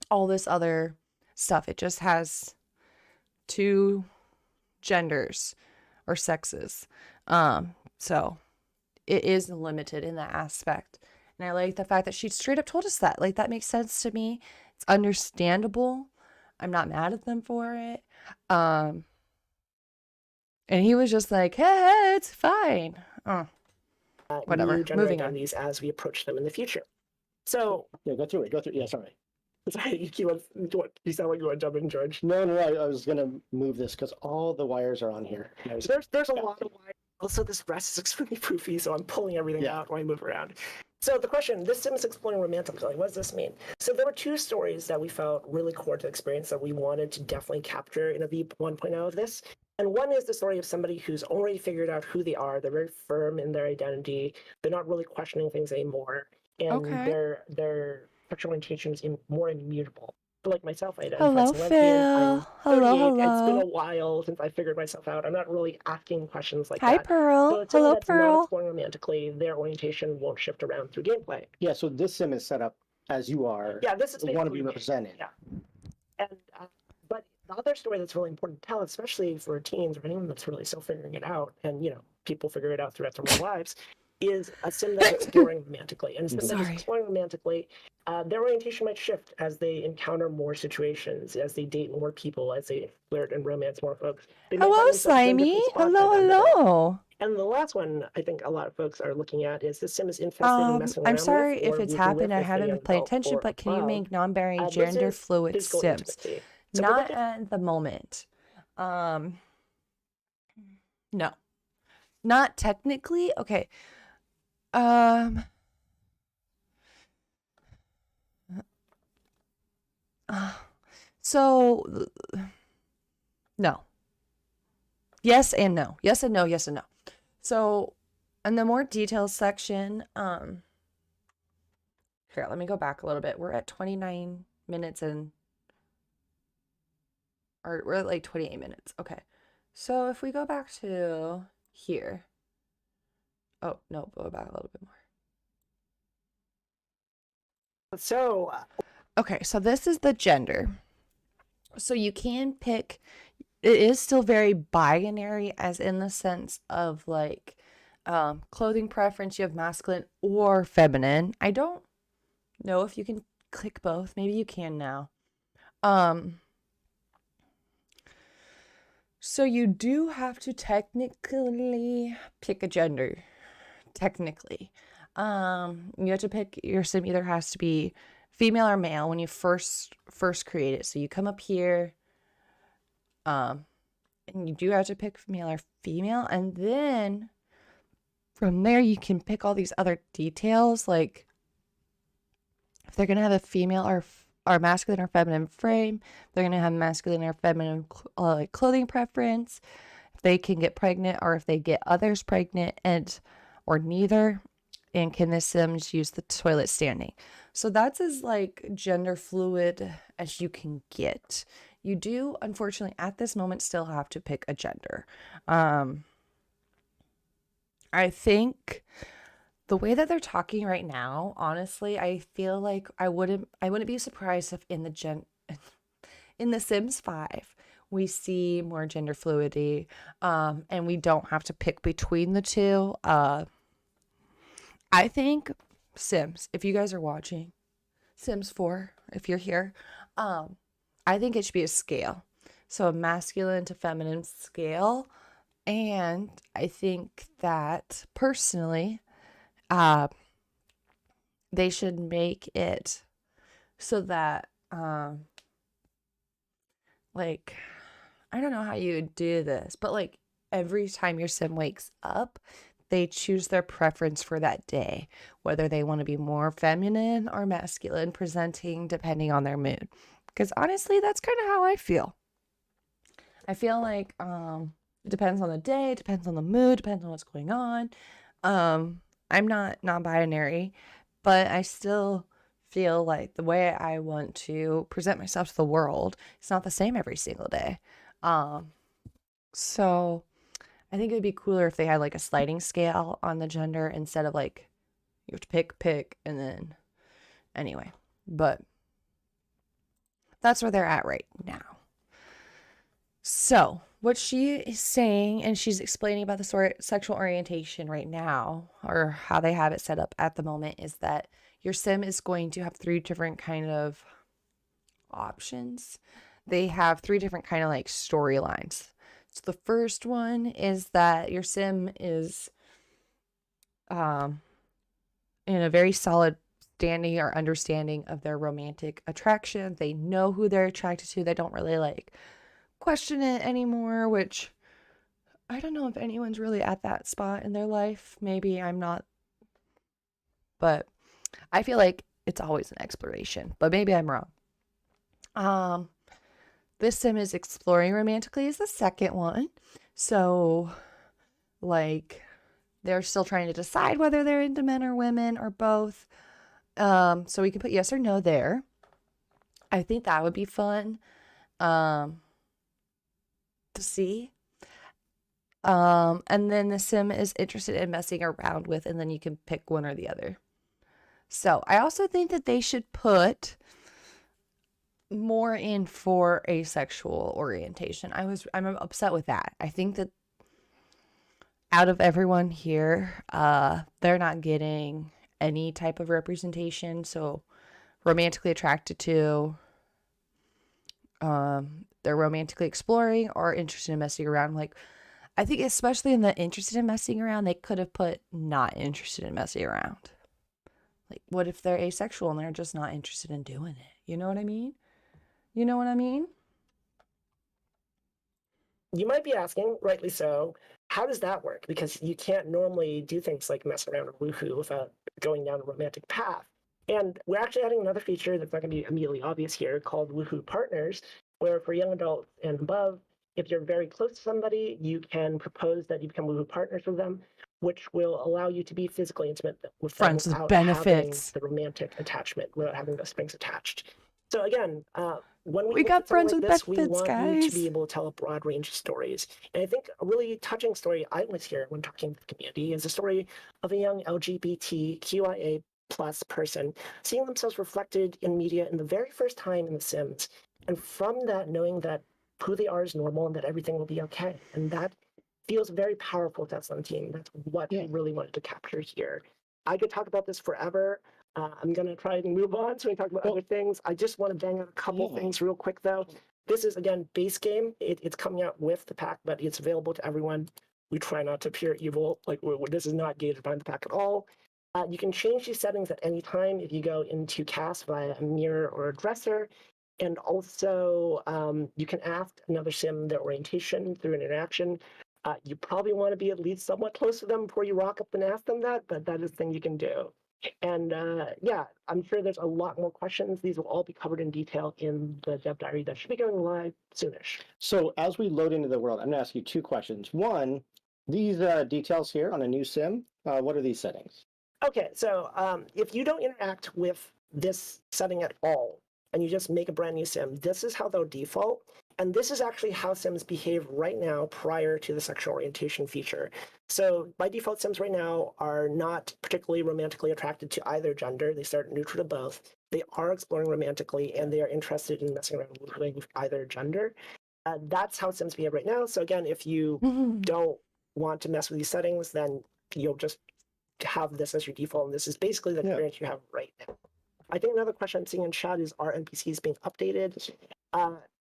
all this other stuff. It just has 2 genders or sexes. So it is limited in that aspect. And I like the fact that she straight up told us that. Like, that makes sense to me. It's understandable. I'm not mad at them for it. And he was just like, hey, it's fine. Whatever. New gender Moving on. identities as we approach them in the future. So Yeah, go through it. Yeah, sorry. Sorry, you sound like you want to jump in, George. No, I was gonna move this because all the wires are on here. There's a lot of wires. Also, this rest is extremely poofy, so I'm pulling everything out when I move around. So the question, this sim is exploring romantically. What does this mean? So there were 2 stories that we felt really core to the experience that we wanted to definitely capture in a V 1.0 of this. And one is the story of somebody who's already figured out who they are. They're very firm in their identity. They're not really questioning things anymore. And their sexual orientation is more immutable. So like myself, I identify as a lesbian. I'm 38. Hello. It's been a while since I figured myself out. I'm not really asking questions like Hi, that. Pearl. So it's Hello, that's Pearl. not exploring romantically, their orientation won't shift around through gameplay. Yeah, so this sim is set up as you are. Yeah, this is want to be represented. Yeah. And but the other story that's really important to tell, especially for teens or anyone that's really still figuring it out, and people figure it out throughout their own lives, is a sim that's exploring romantically. And a sim that's exploring romantically, their orientation might shift as they encounter more situations, as they date more people, as they flirt and romance more folks. Hello, Slimy. Hello. And the last one I think a lot of folks are looking at is the sim is infested in messing around. I'm sorry if it's happened. I haven't been paying attention, but can you make non-binary gender fluid sims? So not at the moment. No. Not technically. Okay. So no. Yes and no. Yes and no. Yes and no. So in the more details section, here, let me go back a little bit. We're at 29 minutes and or we're at like 28 minutes. Okay. So if we go back to here. Oh, no, go back a little bit more. So, okay, so this is the gender. So you can pick, it is still very binary, as in the sense of like clothing preference, you have masculine or feminine. I don't know if you can click both. Maybe you can now. So you do have to technically pick a gender. Technically. You have to pick, your sim either has to be female or male when you first create it. So you come up here, and you do have to pick male or female, and then from there you can pick all these other details, like if they're gonna have a female or masculine or feminine frame, they're gonna have masculine or feminine clothing preference, if they can get pregnant or if they get others pregnant, and or neither, and can the sims use the toilet standing. So that's as like gender fluid as you can get. You do, unfortunately, at this moment still have to pick a gender. I think the way that they're talking right now, honestly, I feel like I wouldn't be surprised if in the Sims 5 we see more gender fluidity, and we don't have to pick between the two. I think Sims, if you guys are watching, Sims 4, if you're here, I think it should be a scale. So a masculine to feminine scale. And I think that personally, they should make it so that, like, I don't know how you would do this, but like every time your sim wakes up, they choose their preference for that day, whether they want to be more feminine or masculine presenting depending on their mood. Because honestly, that's kind of how I feel. I feel like it depends on the day, depends on the mood, depends on what's going on. I'm not non-binary, but I still feel like the way I want to present myself to the world is not the same every single day. So I think it'd be cooler if they had like a sliding scale on the gender instead of like you have to pick, and then anyway. But that's where they're at right now. So what she is saying, and she's explaining about the sexual orientation right now, or how they have it set up at the moment, is that your sim is going to have 3 different kind of options. They have 3 different kind of like storylines. So the first one is that your sim is in a very solid standing or understanding of their romantic attraction. They know who they're attracted to. They don't really like question it anymore, which I don't know if anyone's really at that spot in their life. Maybe I'm not, but I feel like it's always an exploration, but maybe I'm wrong. This sim is exploring romantically is the second one. So like they're still trying to decide whether they're into men or women or both. So we can put yes or no there. I think that would be fun to see. And then the sim is interested in messing around with, and then you can pick one or the other. So I also think that they should put more in for asexual orientation. I'm upset with that. I think that out of everyone here, they're not getting any type of representation. So romantically attracted to, they're romantically exploring or interested in messing around. Like, I think especially in the interested in messing around, they could have put not interested in messing around. Like, what if they're asexual and they're just not interested in doing it? You know what I mean? You know what I mean? You might be asking, rightly so, how does that work? Because you can't normally do things like mess around or woohoo without going down a romantic path. And we're actually adding another feature that's not going to be immediately obvious here called Woohoo Partners, where for young adults and above, if you're very close to somebody, you can propose that you become Woohoo Partners with them, which will allow you to be physically intimate with them Friends with without benefits. having the romantic attachment, without having the strings attached. So again, when we got friends with benefits, we want guys. you to be able to tell a broad range of stories. And I think a really touching story I was here when talking to the community is the story of a young LGBTQIA plus person seeing themselves reflected in media in the very first time in The Sims. And from that, knowing that who they are is normal and that everything will be okay. And that feels very powerful to us on the team. That's what we really wanted to capture here. I could talk about this forever. I'm going to try and move on so we can talk about other things. I just want to bang out a couple things real quick, though. This is, again, base game. It's coming out with the pack, but it's available to everyone. We try not to appear evil. Like, this is not gated behind the pack at all. You can change these settings at any time if you go into cast via a mirror or a dresser. And also, you can ask another sim their orientation through an interaction. You probably want to be at least somewhat close to them before you rock up and ask them that, but that is a thing you can do. And yeah, I'm sure there's a lot more questions. These will all be covered in detail in the dev diary that should be going live soonish. So as we load into the world, I'm going to ask you 2 questions. One, these details here on a new sim, what are these settings? Okay, so if you don't interact with this setting at all, and you just make a brand new sim, this is how they'll default. And this is actually how Sims behave right now prior to the sexual orientation feature. So by default, Sims right now are not particularly romantically attracted to either gender. They start neutral to both. They are exploring romantically, and they are interested in messing around with either gender. That's how Sims behave right now. So again, if you don't want to mess with these settings, then you'll just have this as your default. And this is basically the experience you have right now. I think another question I'm seeing in chat is, are NPCs being updated?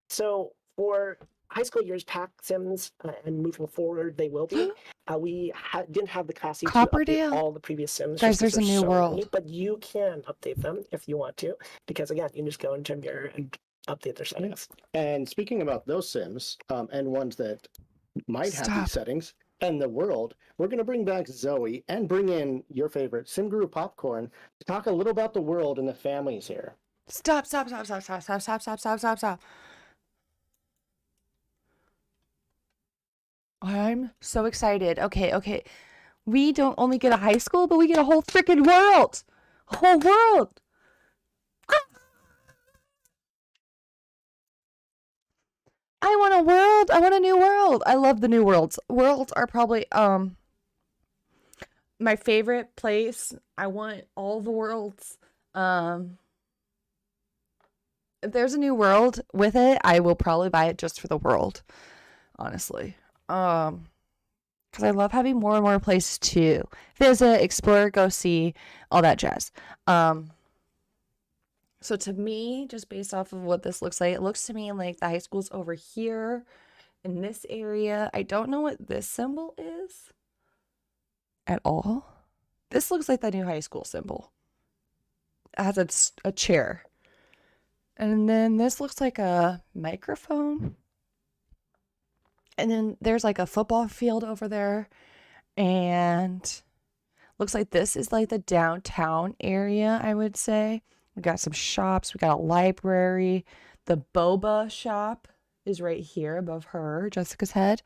So for high school years pack Sims and moving forward, they will be. We didn't have the capacity to update all the previous Sims. Guys, there's a new world. Many, but you can update them if you want to, because again, you can just go into Mirror and update their settings. And speaking about those Sims and ones that might have Stop. these settings and the world, we're going to bring back Zoe and bring in your favorite Simguru Popcorn to talk a little about the world and the families here. Stop. I'm so excited. Okay. We don't only get a high school, but we get a whole freaking world. A whole world. I want a world. I want a new world. I love the new worlds. Worlds are probably my favorite place. I want all the worlds. If there's a new world with it, I will probably buy it just for the world. Honestly. Because I love having more and more places to visit, explore, go see, all that jazz. So to me, just based off of what this looks like, it looks to me like the high school's over here in this area. I don't know what this symbol is at all. This looks like the new high school symbol. It has a chair. And then this looks like a microphone. And then there's like a football field over there. And looks like this is like the downtown area, I would say. We got some shops. We got a library. The boba shop is right here above her, Jessica's head.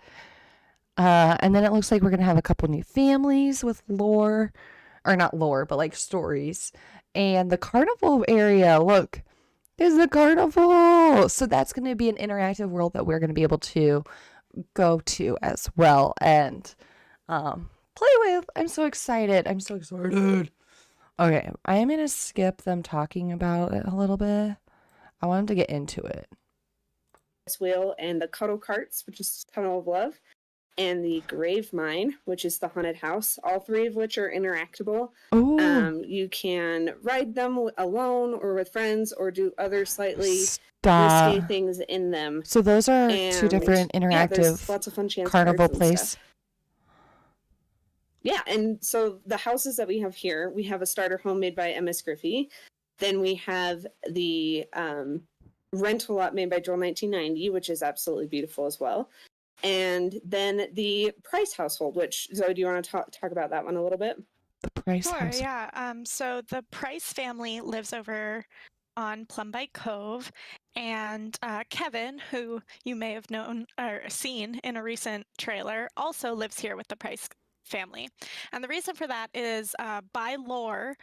And then it looks like we're going to have a couple new families with lore. Or not lore, but like stories. And the carnival area, look, is the carnival. So that's going to be an interactive world that we're going to be able to go to as well and play with. I'm so excited. Okay, I am going to skip them talking about it a little bit. I want them to get into it. Wheel and the Cuddle Carts, which is Tunnel of Love, and the Grave Mine, which is the Haunted House, all three of which are interactable. You can ride them alone or with friends or do other slightly risky things in them. So those are two different interactive lots of fun carnival place. Yeah, and so the houses that we have here, we have a starter home made by MS Griffey. Then we have the rental lot made by Joel 1990, which is absolutely beautiful as well. And then the Price household, which, Zoe, do you want to talk about that one a little bit? The Price household. Yeah. So the Price family lives over on Plumbite Cove, and Kevin, who you may have known or seen in a recent trailer, also lives here with the Price family. And the reason for that is by lore,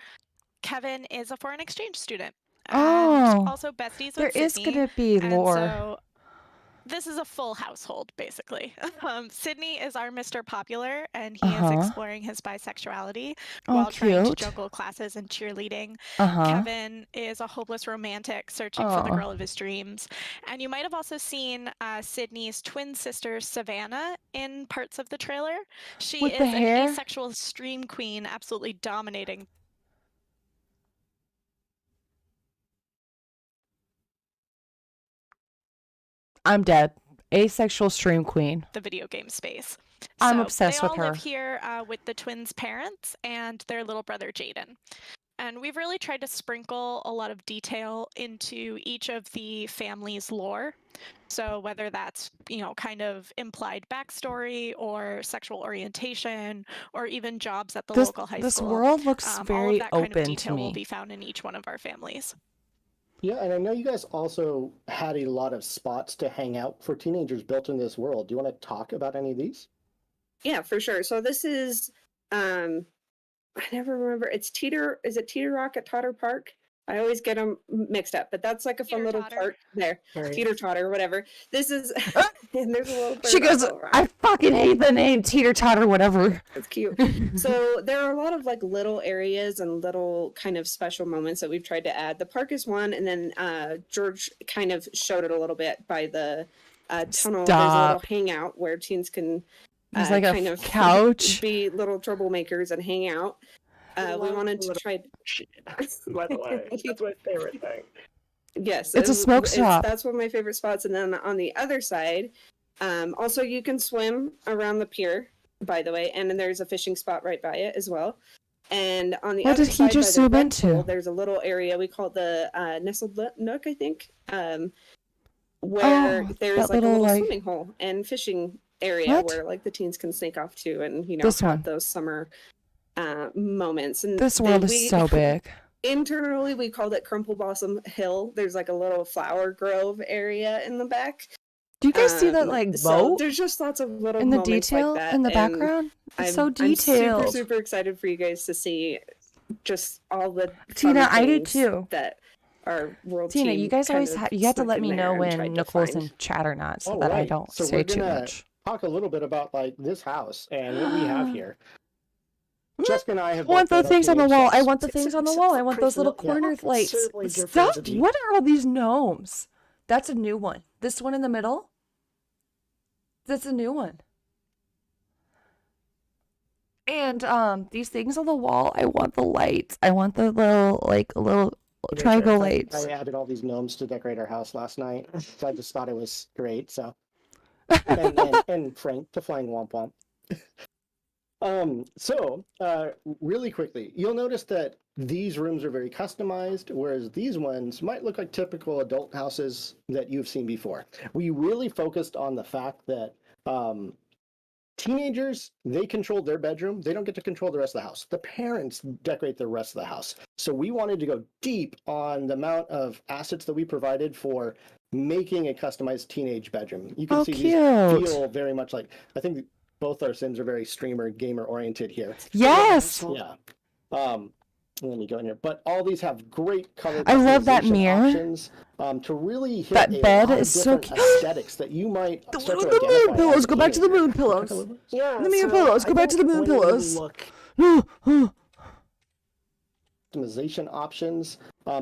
Kevin is a foreign exchange student. And also besties with Sydney. There is going to be lore. So this is a full household, basically. Sydney is our Mr. Popular, and he is exploring his bisexuality while trying to juggle classes and cheerleading. Kevin is a hopeless romantic searching for the girl of his dreams. And you might have also seen Sydney's twin sister, Savannah, in parts of the trailer. She is an asexual stream queen, absolutely dominating. I'm dead. Asexual stream queen. The video game space. I'm obsessed with her. They all live here with the twins' parents and their little brother, Jaden. And we've really tried to sprinkle a lot of detail into each of the family's lore. So whether that's, kind of implied backstory or sexual orientation or even jobs at the local high school. This world looks very open to me. All of that kind of detail will be found in each one of our families. Yeah, and I know you guys also had a lot of spots to hang out for teenagers built in this world. Do you want to talk about any of these? Yeah, for sure. So this is, I never remember. Is it Teeter Rock at Totter Park? I always get them mixed up, but that's like a fun little park there. Teeter Totter, whatever. This is, and there's a little bird. She goes, I fucking hate the name Teeter Totter, whatever. That's cute. So there are a lot of like little areas and little kind of special moments that we've tried to add. The park is one, and then George kind of showed it a little bit by the tunnel. There's a little hangout where teens can like kind of couch, be little troublemakers and hang out. We wanted to try. By the way, that's my favorite thing. Yes, it's a smoke shop. That's one of my favorite spots. And then on the other side, also you can swim around the pier, by the way, and then there's a fishing spot right by it as well. And on the other side, there's a little area we call it the Nestled Nook, I think, where there's like a little swimming hole and fishing area where like the teens can snake off to and have those summer moments. And this world is so big. Internally, we called it Crumple Blossom Hill. There's like a little flower grove area in the back. Do you guys see that boat? So there's just lots of little in the moments detail like that, in the background. It's so I'm detailed. super excited for you guys to see just all the Tina. I do too. That our world Tina, team you guys always you have to let me know when Nicole's in find. chat or not, so that I don't say too much. Talk a little bit about like this house and what we have here. Jessica and I have. I want the things on the wall. I want the things on the wall. I want those little corner lights. Stop! What are all these gnomes? That's a new one. This one in the middle. That's a new one. And these things on the wall. I want the lights. I want the little triangle lights. I added all these gnomes to decorate our house last night, so I just thought it was great. So, and Frank to flying womp womp. Really quickly, you'll notice that these rooms are very customized, whereas these ones might look like typical adult houses that you've seen before. We really focused on the fact that teenagers, they control their bedroom. They don't get to control the rest of the house. The parents decorate the rest of the house. So we wanted to go deep on the amount of assets that we provided for making a customized teenage bedroom. You can see these feel very much like, I think both our Sims are very streamer, gamer oriented here. Yes. Yeah. Let me go in here. But all these have great color. I love that mirror. Options, to really hit that bed is so cute. Aesthetics that you might start to the moon pillows. Go back to the moon pillows. Yeah. The moon pillows. Go back to the moon pillows. Customization options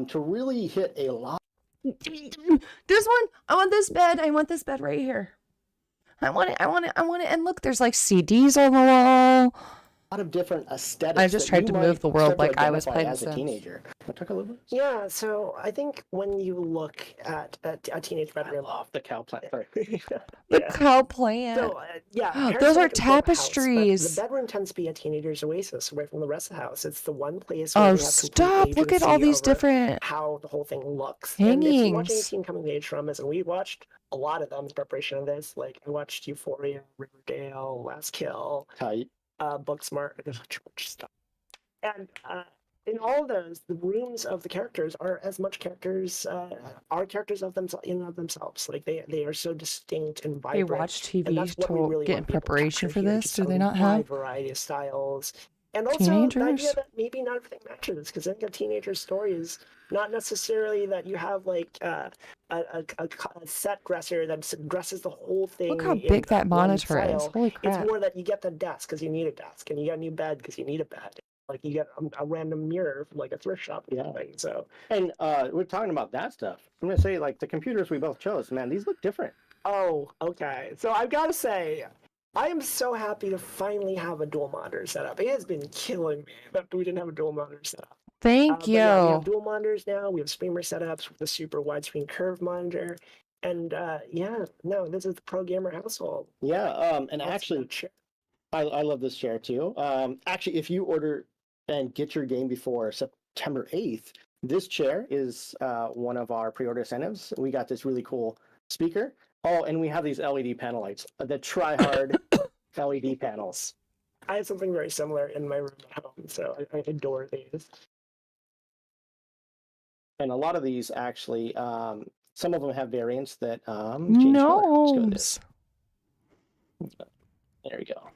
to really hit a lot. This one. I want this bed. I want this bed right here. I want it. I want it. I want it. And look, there's like CDs on the wall. A lot of different aesthetics. I just tried to move the world like I was playing as a teenager. Yeah, so I think when you look at a teenage bedroom, I love the cow plant. Sorry. The cow plant. So, those are tapestries. House, the bedroom tends to be a teenager's oasis away from the rest of the house. It's the one place where you have stop! Look at all these different how the whole thing looks. hangings. And if you watch any teen coming of age dramas, and we watched a lot of them in preparation of this, like I watched Euphoria, Riverdale, Last Kill. Tight. Booksmart, there's a bunch of stuff. And in all of those, the rooms of the characters are as much characters, are characters of themselves in and of themselves. Like they are so distinct and vibrant. They watch TV to really get in preparation for this. Do they not have a variety of styles? And also teenagers? the idea that maybe not everything matches, because I think a teenager's story is not necessarily that you have like a set dresser that dresses the whole thing. Look how big that monitor is. Holy crap. It's more that you get the desk because you need a desk, and you get a new bed because you need a bed. Like you get a random mirror from like a thrift shop or something. So, and we're talking about that stuff. I'm gonna say like the computers we both chose, man, these look different. Oh, okay. So I've got to say, I am so happy to finally have a dual monitor setup. It has been killing me that we didn't have a dual monitor setup. Thank you. Yeah, we have dual monitors now. We have streamer setups with a super widescreen curved monitor. And this is the pro gamer household. Yeah, and actually, I love this chair too. Actually, if you order and get your game before September 8th, this chair is one of our pre-order incentives. We got this really cool speaker. Oh, and we have these LED panel lights, the try-hard LED panels. I have something very similar in my room at home, so I adore these. And a lot of these actually, some of them have variants that change gnomes. There we go.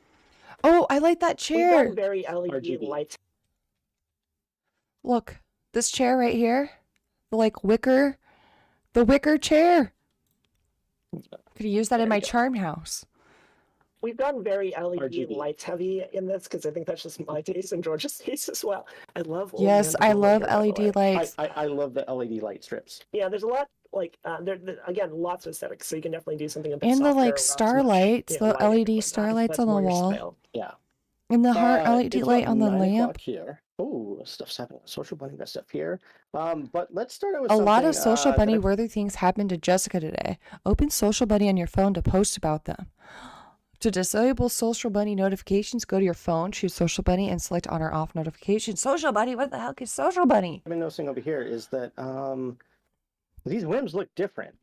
Oh, I like that chair. We've got very LED lights. Look, this chair right here, the wicker chair. Could use that in my charm house. We've gone very LED lights heavy in this because I think that's just my taste and George's taste as well. I love. Yes, I love LED lights. I love the LED light strips. Yeah, there's a lot again, lots of aesthetics, so you can definitely do something a bit and softer. And the starlights, the LED starlights on the wall. Style. Yeah. And the heart LED light on the lamp. Here. Oh, stuff's happening. Social Bunny got stuff here. But let's start out with a lot of Social Bunny worthy things happened to Jessica today. Open Social Bunny on your phone to post about them. To disable Social Bunny notifications, go to your phone, choose Social Bunny, and select on or off notifications. Social Bunny, what the heck is Social Bunny? I've been noticing over here is that these whims look different.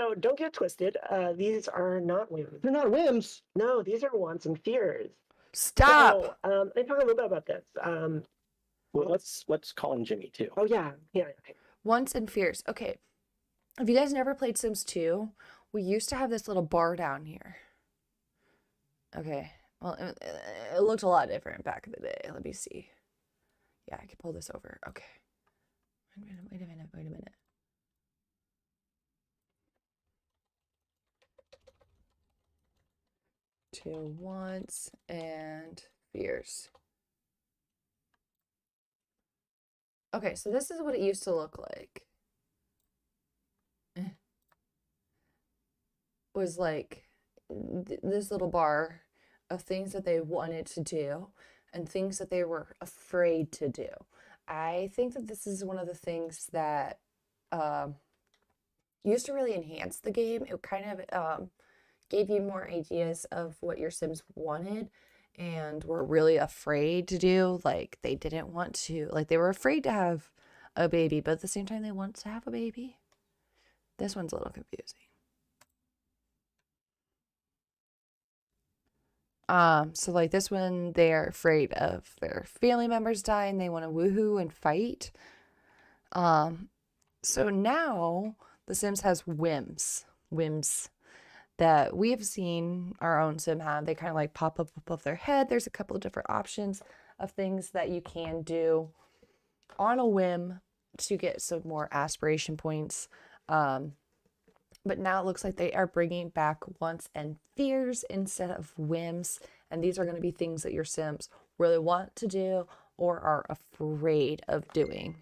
So don't get twisted. These are not whims. They're not whims. No, these are wants and fears. Stop. So, let me talk a little bit about this. Well, let's call him Jimmy too. Oh yeah. Wants and fears. Okay. Have you guys never played Sims 2? We used to have this little bar down here. Okay. Well, it looked a lot different back in the day. Let me see. Yeah, I could pull this over. Okay. Wait a minute. Two wants and fears. Okay, so this is what it used to look like. Was like this little bar of things that they wanted to do and things that they were afraid to do. I think that this is one of the things that used to really enhance the game. It kind of gave you more ideas of what your Sims wanted and were really afraid to do. Like they didn't want to, like they were afraid to have a baby, but at the same time they want to have a baby. This one's a little confusing. So like this one, they're afraid of their family members dying. They want to woohoo and fight. So now The Sims has whims that we have seen our own Sim have. They kind of like pop up above their head. There's a couple of different options of things that you can do on a whim to get some more aspiration points. But now it looks like they are bringing back wants and fears instead of whims. And these are going to be things that your Sims really want to do or are afraid of doing.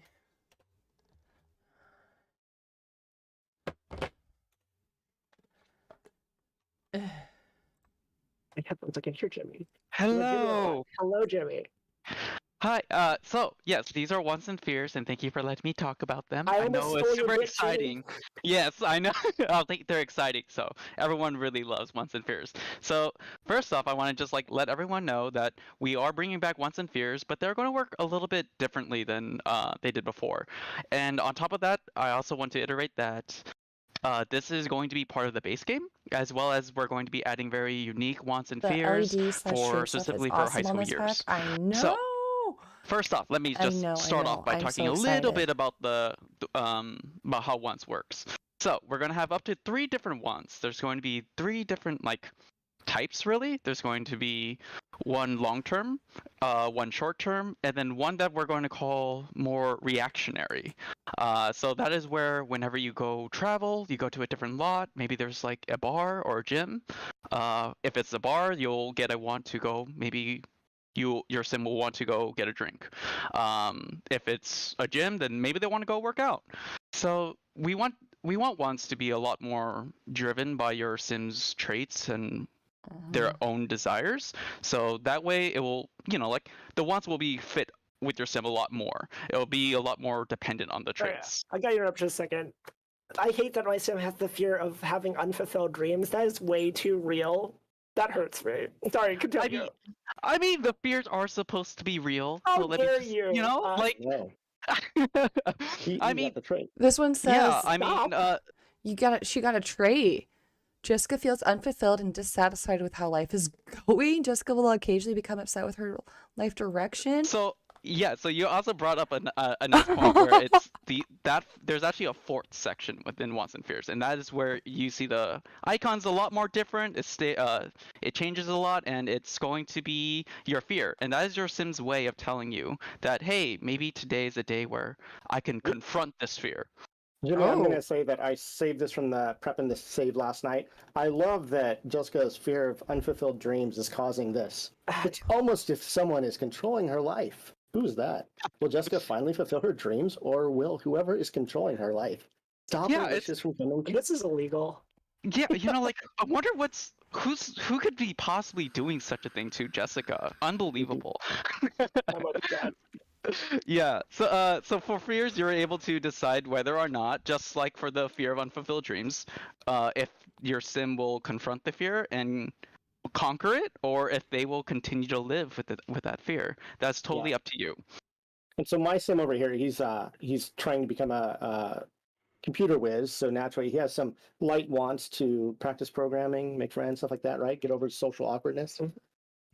I kept on looking here, Jimmy. Hello. Hello, Jimmy. Hi. So yes, these are wants and fears, and thank you for letting me talk about them. I know almost it's stole your super bit, exciting. Yes, I know. I think they're exciting. So everyone really loves wants and fears. So first off, I want to just like let everyone know that we are bringing back wants and fears, but they're going to work a little bit differently than they did before. And on top of that, I also want to iterate that this is going to be part of the base game, as well as we're going to be adding very unique wants and fears for specifically for high school years. I know. So, first off, let me just start off by talking a little bit about the about how wants works. So we're gonna have up to 3 different wants. There's going to be 3 different like types really. There's going to be one long term, one short term, and then one that we're going to call more reactionary. So that is where whenever you go travel, you go to a different lot. Maybe there's like a bar or a gym. If it's a bar, you'll get a want to go. Maybe your Sim will want to go get a drink. If it's a gym, then maybe they want to go work out. So we want wants to be a lot more driven by your Sim's traits and their own desires. So that way it will, like the wants will be fit with your Sim a lot more. It'll be a lot more dependent on the traits. I got you up just a second. I hate that my Sim has the fear of having unfulfilled dreams. That is way too real. That hurts me. Sorry, continue. I mean, the fears are supposed to be real. How so let dare me just, you? like. No. I mean, the trait. This one says, yeah, I mean, she got a trait. Jessica feels unfulfilled and dissatisfied with how life is going. Jessica will occasionally become upset with her life direction. So you also brought up a nice point where it's there's actually a 4th section within wants and fears, and that is where you see the icons a lot more different. It changes a lot, and it's going to be your fear, and that is your Sim's way of telling you that, hey, maybe today is a day where I can confront this fear. Jimmy, I'm going to say that I saved this from the prepping this save last night. I love that Jessica's fear of unfulfilled dreams is causing this. It's almost if someone is controlling her life. Who's that? Will Jessica finally fulfill her dreams, or will whoever is controlling her life stop her wishes from coming true? This is illegal. Yeah, like I wonder who could be possibly doing such a thing to Jessica. Unbelievable. Yeah, so for fears, you're able to decide whether or not, just like for the fear of unfulfilled dreams, if your Sim will confront the fear and conquer it, or if they will continue to live with that fear. That's totally up to you. And so my Sim over here, he's trying to become a computer whiz, so naturally he has some light wants to practice programming, make friends, stuff like that, right? Get over his social awkwardness.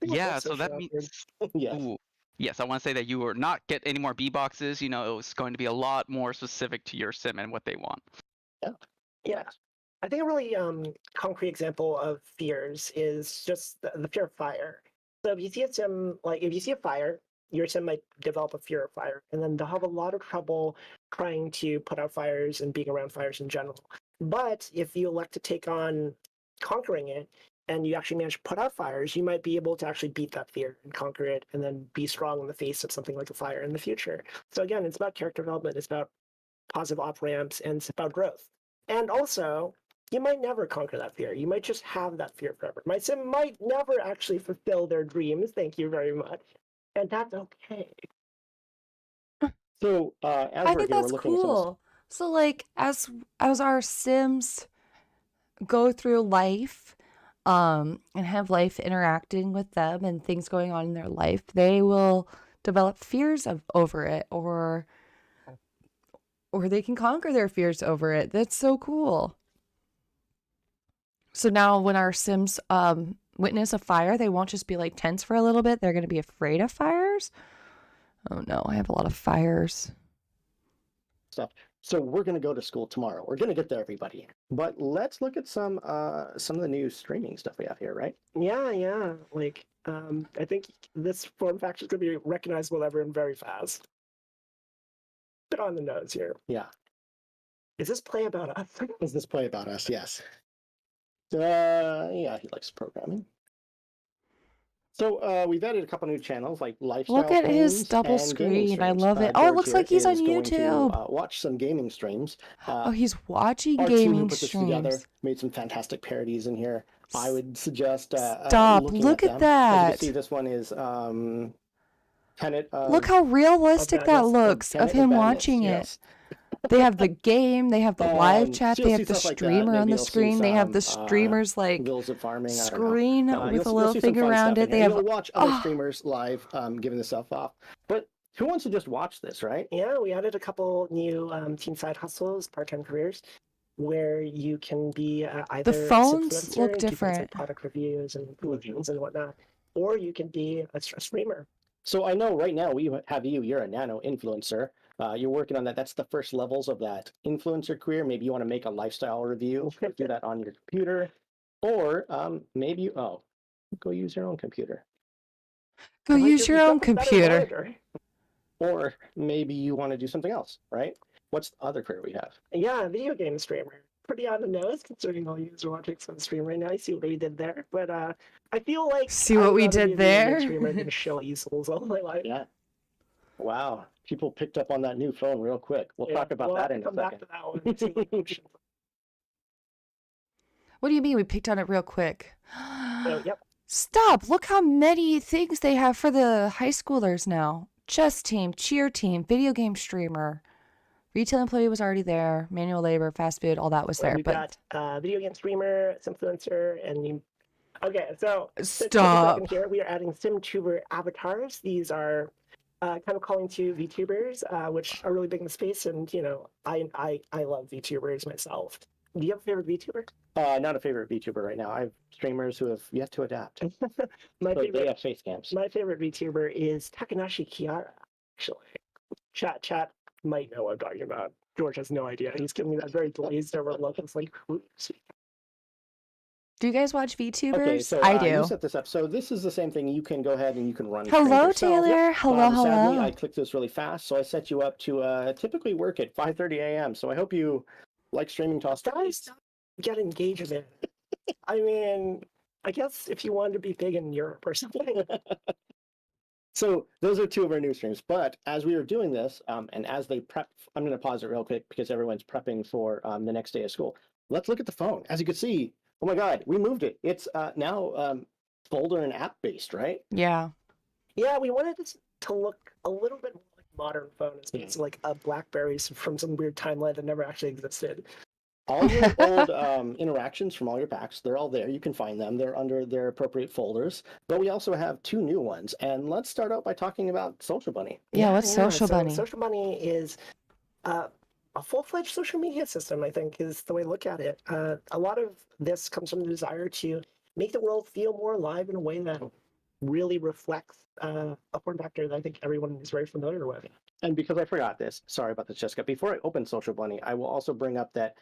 Yeah, so that means Yes. Ooh. Yes, I want to say that you will not get any more B boxes. You know, it's going to be a lot more specific to your sim and what they want. Yeah. Yeah. I think a really concrete example of fears is just the fear of fire. So if you see a sim, like if you see a fire, your sim might develop a fear of fire, and then they'll have a lot of trouble trying to put out fires and being around fires in general. But if you elect to take on conquering it, and you actually manage to put out fires, you might be able to actually beat that fear and conquer it, and then be strong in the face of something like a fire in the future. So again, it's about character development, it's about positive off ramps, and it's about growth. And also, you might never conquer that fear. You might just have that fear forever. My sim might never actually fulfill their dreams. Thank you very much. And that's okay. So as I think that's cool. So like as our sims go through life and have life interacting with them and things going on in their life, they will develop fears over it, or they can conquer their fears over it. That's so cool. So now when our sims witness a fire, they won't just be like tense for a little bit. They're going to be afraid of fires. Oh no, I have a lot of fires. Stuff. So we're going to go to school tomorrow. We're going to get there, everybody. But let's look at some of the new streaming stuff we have here, right? Yeah. Like, I think this form factor is going to be recognizable to everyone very fast. Bit on the nose here. Yeah. Is this Play About Us? Is this Play About Us? Yes. Yeah, he likes programming. So we've added a couple new channels like lifestyle. Look at his double screen. I love it. Oh, it looks like he's on YouTube. Watch some gaming streams. Oh, he's watching our gaming team who put this streams. Together, made some fantastic parodies in here. I would suggest stop. Look at that. As you can see, this one is Tenet. Look how realistic that looks of him watching it. They have the game, they have the live chat, they have the streamer on the screen, they have the streamers like screen with a little thing around it. They have watch other streamers live giving this stuff off. But who wants to just watch this, right? Yeah, we added a couple new team side hustles, part-time careers, where you can be either the phones look different, like product reviews and reviews and whatnot, or you can be a streamer. So I know right now we have you're a nano influencer. You're working on that. That's the first levels of that influencer career. Maybe you want to make a lifestyle review, do that on your computer, or maybe go use your own computer. Go use your own computer. Or maybe you want to do something else, right? What's the other career we have? Yeah, video game streamer. Pretty on the nose considering all you guys are watching some stream right now. I see what we did there, but I feel like see what we did there. Streamer gonna show easels all my life. Yeah. Wow, people picked up on that new phone real quick. We'll talk about that in a second. Back to that one. What do you mean we picked on it real quick? Yep. Stop! Look how many things they have for the high schoolers now. Chess team, cheer team, video game streamer. Retail employee was already there. Manual labor, fast food, all that was there. We've got video game streamer, influencer, and you. Okay, so stop. Here we are adding SimTuber avatars. These are kind of calling to VTubers, which are really big in the space, and I love VTubers myself. Do you have a favorite VTuber? Not a favorite VTuber right now. I have streamers who have yet to adapt. They have face cams. My favorite VTuber is Takanashi Kiara. Actually, chat might know what I'm talking about. George has no idea. He's giving me that very glazed over look. It's like, do you guys watch VTubers? Okay, so, I do. You set this up. So this is the same thing. You can go ahead and you can run. Hello, Taylor. Yep. Hello. Sadly, I clicked this really fast, so I set you up to typically work at 5:30 a.m. So I hope you like streaming to guys get engagement. I mean, I guess if you wanted to be big in Europe or something. So those are two of our new streams. But as we were doing this, and as they prep, I'm going to pause it real quick because everyone's prepping for the next day of school. Let's look at the phone. As you can see, oh my God, we moved it. It's now folder and app based, right? Yeah. Yeah, we wanted this to look a little bit more like modern phone. It's like a BlackBerry from some weird timeline that never actually existed. All your old interactions from all your packs, they're all there. You can find them. They're under their appropriate folders. But we also have two new ones. And let's start out by talking about Social Bunny. Yeah, what's Social Bunny? Social Bunny is a full-fledged social media system, I think, is the way to look at it. A lot of this comes from the desire to make the world feel more alive in a way that really reflects a form factor that I think everyone is very familiar with. And because I forgot this, sorry about this, Jessica. Before I open Social Bunny, I will also bring up that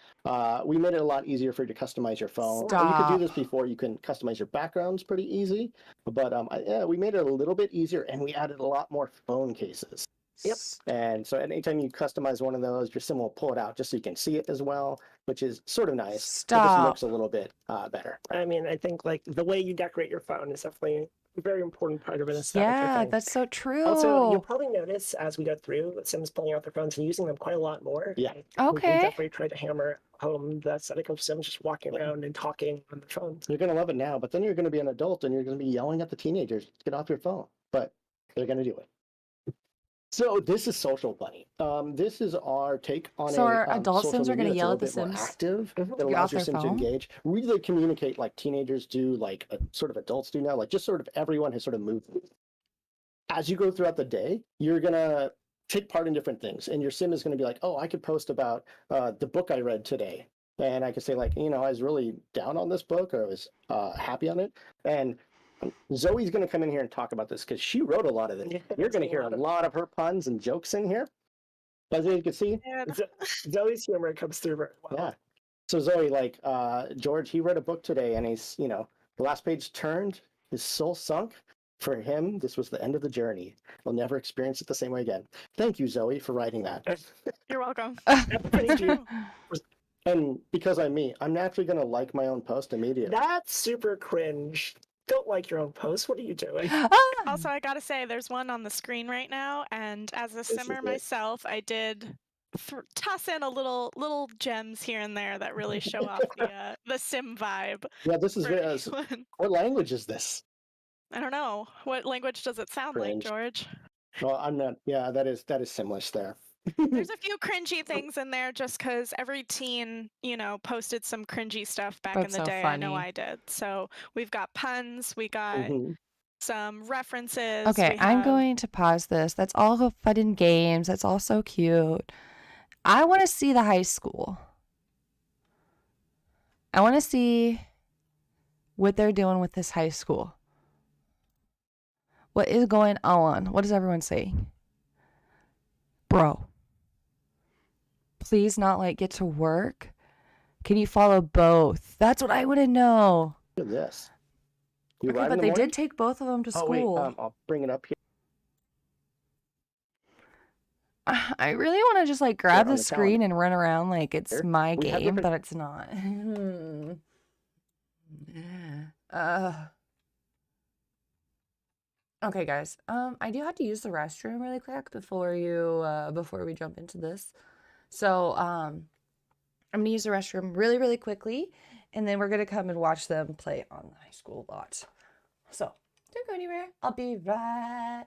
we made it a lot easier for you to customize your phone. Stop. You could do this before. You can customize your backgrounds pretty easy, but yeah, we made it a little bit easier, and we added a lot more phone cases. Yep. And so anytime you customize one of those, your sim will pull it out just so you can see it as well, which is sort of nice. Stop. It just looks a little bit better. I mean, I think like the way you decorate your phone is definitely a very important part of an aesthetic. Yeah, that's so true. Also, you'll probably notice as we go through Sims pulling out their phones and using them quite a lot more. Yeah. We can definitely try to hammer home the aesthetic of Sims just walking around and talking on the phone. You're going to love it now, but then you're going to be an adult and you're going to be yelling at the teenagers, get off your phone. But they're going to do it. So this is Social Bunny. This is our take on our adult Sims are going to yell at the Sims. Sims. Active, that allows your Sim to engage, really communicate like teenagers do, like sort of adults do now. Like just sort of everyone has sort of moved. As you go throughout the day, you're going to take part in different things, and your Sim is going to be like, oh, I could post about the book I read today, and I could say like, you know, I was really down on this book, or I was happy on it, and Zoe's going to come in here and talk about this because she wrote a lot of it. Yeah, you're going to hear a lot of her puns and jokes in here. As you can see, Zoe's humor comes through very well. Yeah. So Zoe, like George, he read a book today, and he's, you know, the last page turned, his soul sunk. For him, this was the end of the journey. He'll never experience it the same way again. Thank you, Zoe, for writing that. You're welcome. Thank you. And because I'm me, I'm naturally going to like my own post immediately. That's super cringe. Don't like your own post. What are you doing? Also, I gotta say, there's one on the screen right now, and as a simmer myself, I did toss in a little gems here and there that really show off the sim vibe. Yeah, this is what language is this? I don't know. What language does it sound Cringe. like, George? Well, I'm not. Yeah, that is Simlish there. There's a few cringy things in there just because every teen, you know, posted some cringy stuff back in the day. Funny. I know I did. So we've got puns, we got some references. Okay, I'm going to pause this. That's all fun and games. That's all so cute. I want to see the high school. I want to see what they're doing with this high school. What is going on? What is everyone saying? Bro. Please not like get to work. Can you follow both? That's what I want to know. Look at this. Okay, but they did take both of them to school. Wait, I'll bring it up here. I really want to just like grab the screen and run around like it's my game, but it's not. Okay, guys. I do have to use the restroom really quick before we jump into this. So, I'm gonna use the restroom really, really quickly, and then we're gonna come and watch them play on the high school lot. So, don't go anywhere. I'll be right.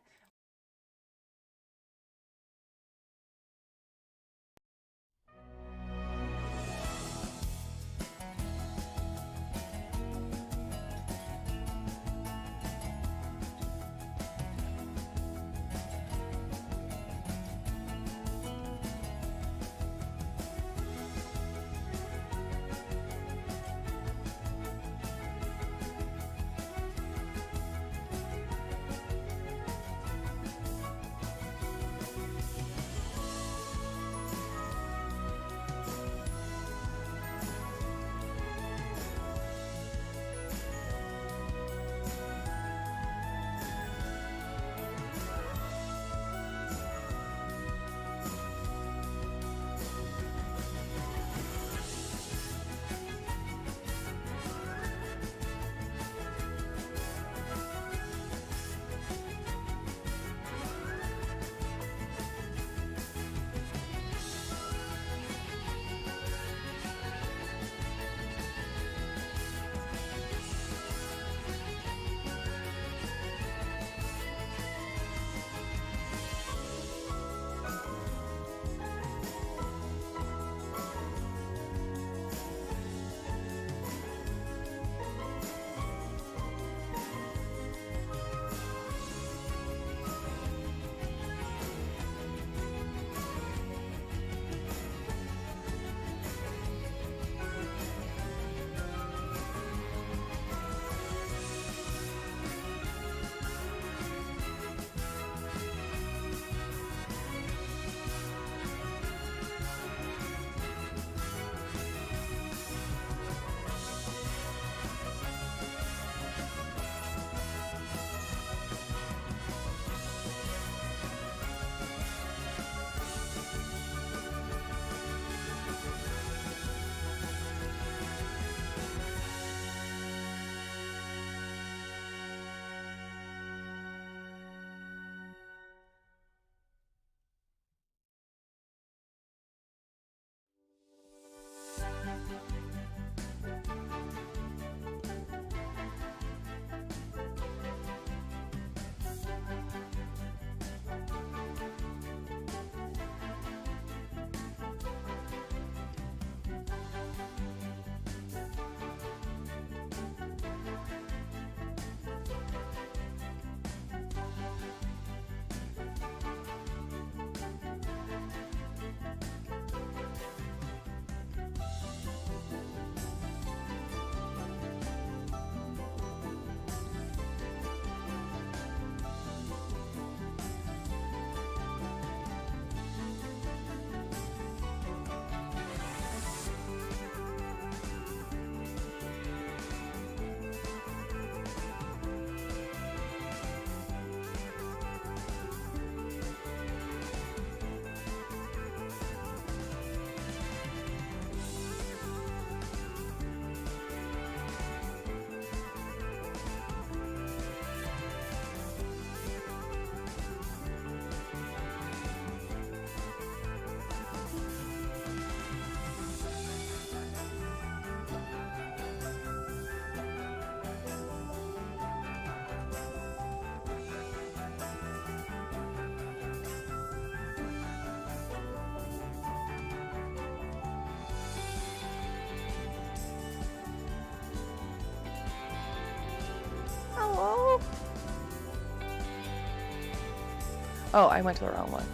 Oh, I went to the wrong one.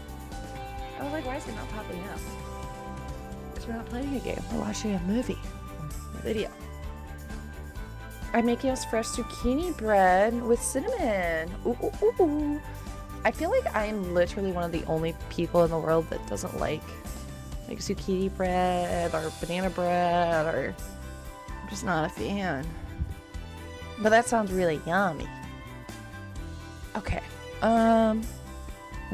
I was like, why is it not popping up? Because we're not playing a game. We're watching a movie. A video. I'm making us fresh zucchini bread with cinnamon. Ooh, ooh, ooh. I feel like I'm literally one of the only people in the world that doesn't like zucchini bread or banana bread, or I'm just not a fan. But that sounds really yummy. Okay. I'm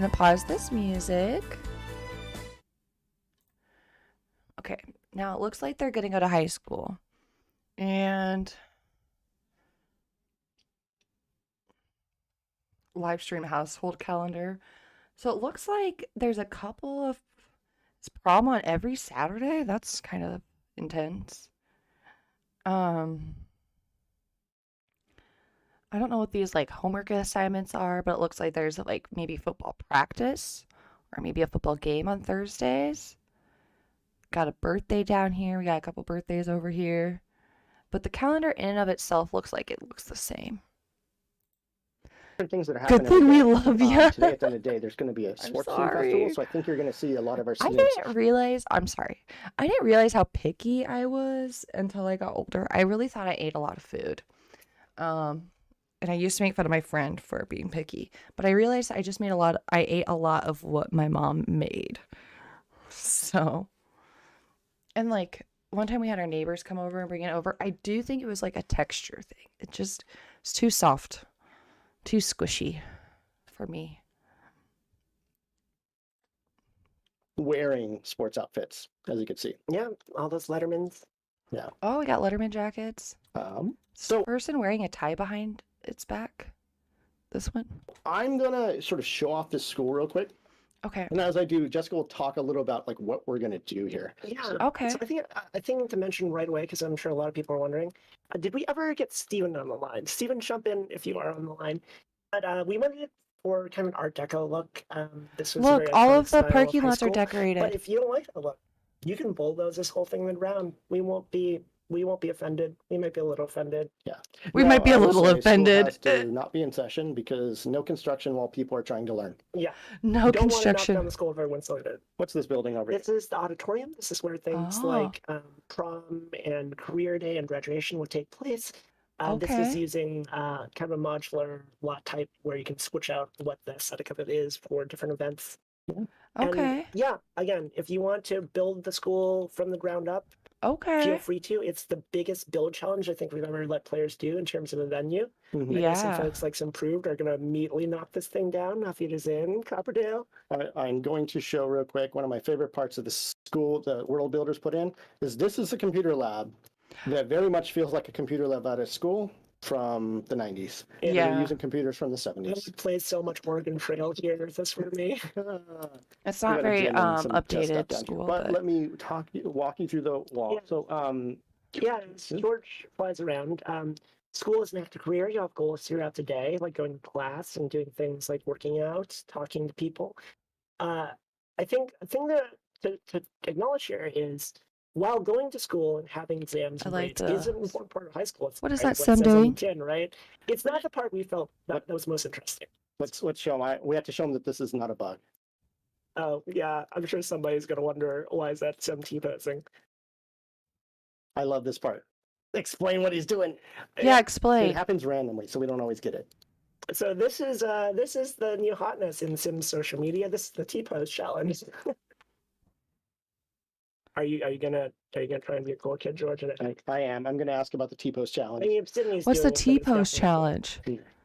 gonna pause this music. Okay, now it looks like they're gonna go to high school. And live stream household calendar. So it looks like there's a couple of prom on every Saturday. That's kind of intense. I don't know what these like homework assignments are, but it looks like there's like maybe football practice or maybe a football game on Thursdays. Got a birthday down here. We got a couple birthdays over here. But the calendar in and of itself looks like it looks the same. Things that are happening. Good thing we love you. Today at the end of the day, there's going to be a sports team festival, so I think you're going to see a lot of our students. I didn't realize how picky I was until I got older. I really thought I ate a lot of food. And I used to make fun of my friend for being picky, but I realized I ate a lot of what my mom made. So, and like one time we had our neighbors come over and bring it over. I do think it was like a texture thing. It's too soft, too squishy for me. Wearing sports outfits, as you can see. Yeah, all those Lettermans. Yeah. Oh, we got Letterman jackets. So person wearing a tie behind its back. This one. I'm gonna sort of show off this school real quick. Okay. And as I do, Jessica will talk a little about like what we're gonna do here. Yeah. Okay. So I think to mention right away, because I'm sure a lot of people are wondering, did we ever get Steven on the line? Steven, jump in if you are on the line. But we went for kind of an Art Deco look. This was look, all of the parking lots are decorated. But if you don't like the look, you can bulldoze this whole thing around. We won't be offended. We might be a little offended. Yeah. We might be a little offended. School has to not be in session because no construction while people are trying to learn. Yeah. No Don't construction. Want to knock down the school if everyone's slated. What's this building over here? This is the auditorium. This is where things like prom and career day and graduation would take place. This is using kind of a modular lot type where you can switch out what the aesthetic of it is for different events. Okay. And yeah, again, if you want to build the school from the ground up, feel free to. It's the biggest build challenge I think we've ever let players do in terms of a venue. Mm-hmm. Yeah. Some folks like Improved are going to immediately knock this thing down. Off it is in Copperdale. I'm going to show real quick one of my favorite parts of the school the World Builders put in is this is a computer lab that very much feels like a computer lab out of school from the 90s. Yeah. They're using computers from the 70s. I played so much Oregon Trail here. This for me. It's not very updated school. But let me walk you through the wall. Yeah. So George flies around. School is an active career. You have goals throughout the day, like going to class and doing things like working out, talking to people. I think a thing to acknowledge here is while going to school and having exams and grades is an important part of high school. What is that sim doing? Right? It's not the part we felt that was most interesting. Let's show them. We have to show them that this is not a bug. Oh, yeah. I'm sure somebody's going to wonder, why is that sim T-posing? I love this part. Explain what he's doing. Yeah, explain. It happens randomly, so we don't always get it. So this is the new hotness in Sims social media. This is the T-pose challenge. Are you gonna try and be a cool kid, George? I am. I'm gonna ask about the T-pose challenge. I mean, what's the T-pose challenge?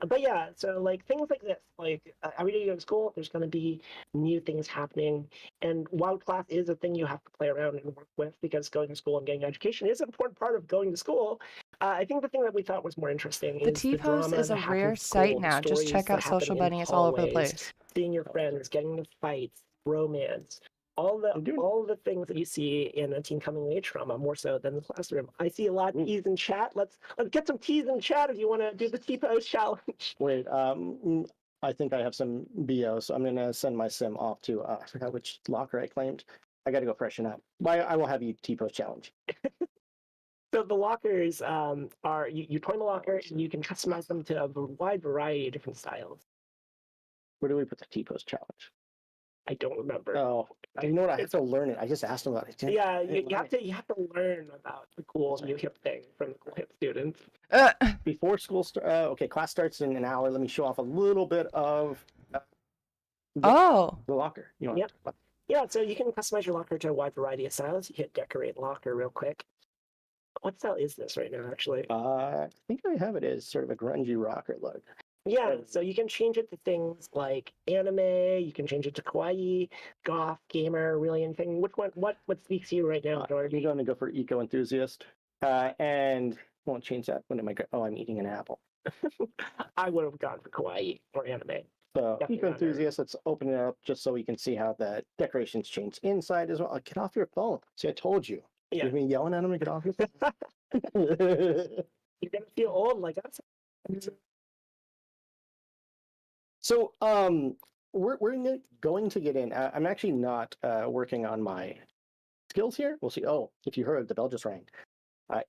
But yeah, so like things like this, like every day you go to school, there's going to be new things happening. And while class is a thing you have to play around and work with, because going to school and getting education is an important part of going to school. I think the thing that we thought was more interesting is the T-pose is a rare sight now. Just check out Social Bunny; it's all over the place. Seeing your friends, getting into fights, romance. All the things that you see in a teen coming of age drama, more so than the classroom. I see a lot of T's in chat. Let's get some T's in chat if you want to do the T-pose challenge. Wait, I think I have some BO, so I'm gonna send my sim off to I forgot which locker I claimed. I got to go freshen up. I will have you T-pose challenge. So the lockers are you coin the locker and you can customize them to a wide variety of different styles. Where do we put the T-pose challenge? I don't remember. Oh, you know what? I have to learn it. I just asked him about it. Yeah, you have to learn about the cool new hip thing from the cool hip students. Before school okay, class starts in an hour. Let me show off a little bit of the locker. Yep. Yeah, so you can customize your locker to a wide variety of styles. You hit decorate locker real quick. What style is this right now, actually? I think I have it as sort of a grungy rocker look. Yeah, so you can change it to things like anime, you can change it to kawaii, goth, gamer, really anything. What speaks to you right now, George? You're going to go for eco enthusiast. And won't change that. When am I I'm eating an apple. I would have gone for kawaii or anime. So eco enthusiast, let's open it up just so we can see how the decorations change inside as well. Get off your phone. See, I told you. Yeah. You've been yelling at him to get off your phone. You're gonna feel old like us. So we're going to get in. I'm actually not working on my skills here. We'll see. Oh, if you heard, the bell just rang.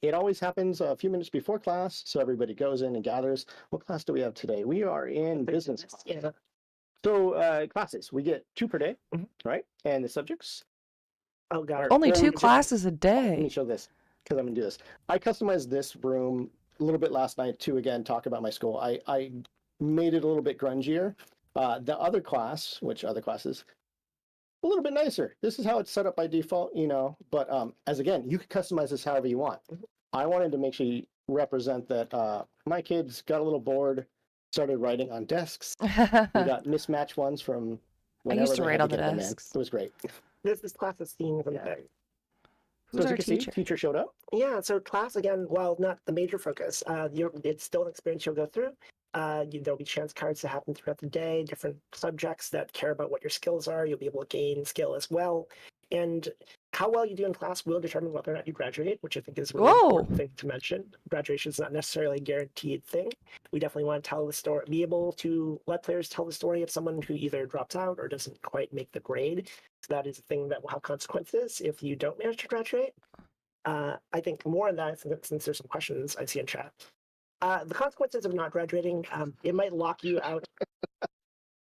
It always happens a few minutes before class, so everybody goes in and gathers. What class do we have today? We are in business class. Yeah. So classes, we get 2 per day, right? And the subjects? Oh God. Only 2 classes a day. Let me show this, because I'm gonna do this. I customized this room a little bit last night to, again, talk about my school. I made it a little bit grungier. The other class, which other classes, a little bit nicer. This is how it's set up by default, but as again, you can customize this however you want. I wanted to make sure you represent that my kids got a little bored, started writing on desks. We got mismatched ones from I used to write on the desks. It was great. This class is seen from there. Who's our teacher? Teacher showed up. Yeah, so class, again, while not the major focus, it's still an experience you'll go through. There'll be chance cards that happen throughout the day, different subjects that care about what your skills are. You'll be able to gain skill as well. And how well you do in class will determine whether or not you graduate, which I think is a really important thing to mention. Graduation is not necessarily a guaranteed thing. We definitely want to tell the story, be able to let players tell the story of someone who either drops out or doesn't quite make the grade. So that is a thing that will have consequences if you don't manage to graduate. I think more on that, since there's some questions I see in chat. The consequences of not graduating, it might lock you out.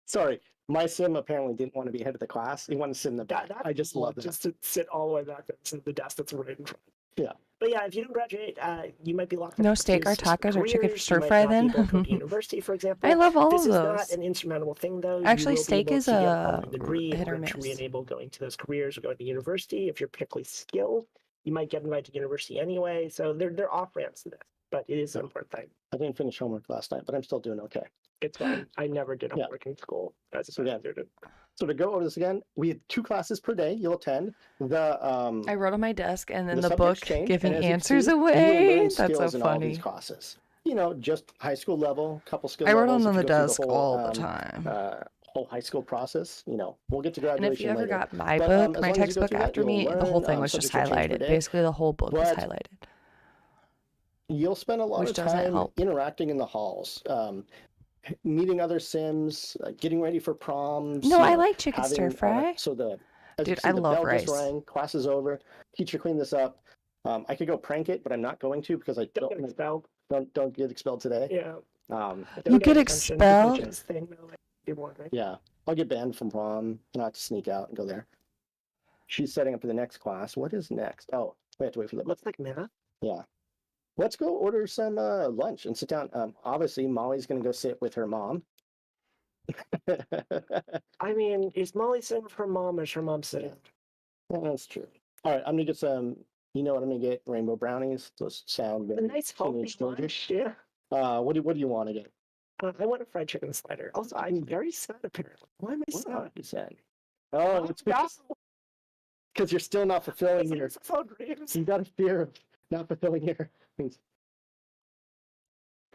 Sorry, my sim apparently didn't want to be head of the class. He wanted to sit in the back. I just love that. Just to sit all the way back to the desk that's right in front. Yeah. But yeah, if you don't graduate, you might be locked. No steak or tacos or chicken stir fry then? Go to university, for example. I love all this of those. This is not an insurmountable thing, though. Actually, steak is a degree hit or to miss. re-enable going to those careers or going to university. If you're particularly skilled, you might get invited to university anyway. So there are off ramps to this, but it is an important thing. I didn't finish homework last night, but I'm still doing okay. It's fine. I never did homework in school as a student. So to go over this again, we had 2 classes per day you'll attend. I wrote on my desk and then the book change, giving answers away. That's so funny. All these classes. Just high school level, couple skill I wrote levels. on the desk all the time. Whole high school process, we'll get to graduation. And if you ever later. got my book, my textbook after me, the whole thing was just highlighted. Basically, the whole book was highlighted. You'll spend a lot of time interacting in the halls. Meeting other Sims, getting ready for proms. No, I like chicken stir fry. Dude, I love rice. Class is over. Teacher cleaned this up. I could go prank it, but I'm not going to because I don't get expelled. Don't get expelled today. Yeah. You get expelled. Yeah, I'll get banned from prom. And I have to sneak out and go there. She's setting up for the next class. What is next? Oh, we have to wait for the. Looks like math. Yeah. Let's go order some lunch and sit down. Obviously, Molly's going to go sit with her mom. I mean, is Molly sitting with her mom or is her mom sitting? Yeah, that's true. All right, I'm going to get some, I'm going to get rainbow brownies. Those sound very nice healthy lunch. Yeah. What do you want to get? I want a fried chicken slider. Also, I'm very sad apparently. Why am I sad? What is sad? Oh, it's because you're still not fulfilling your... You got a fear of not fulfilling your...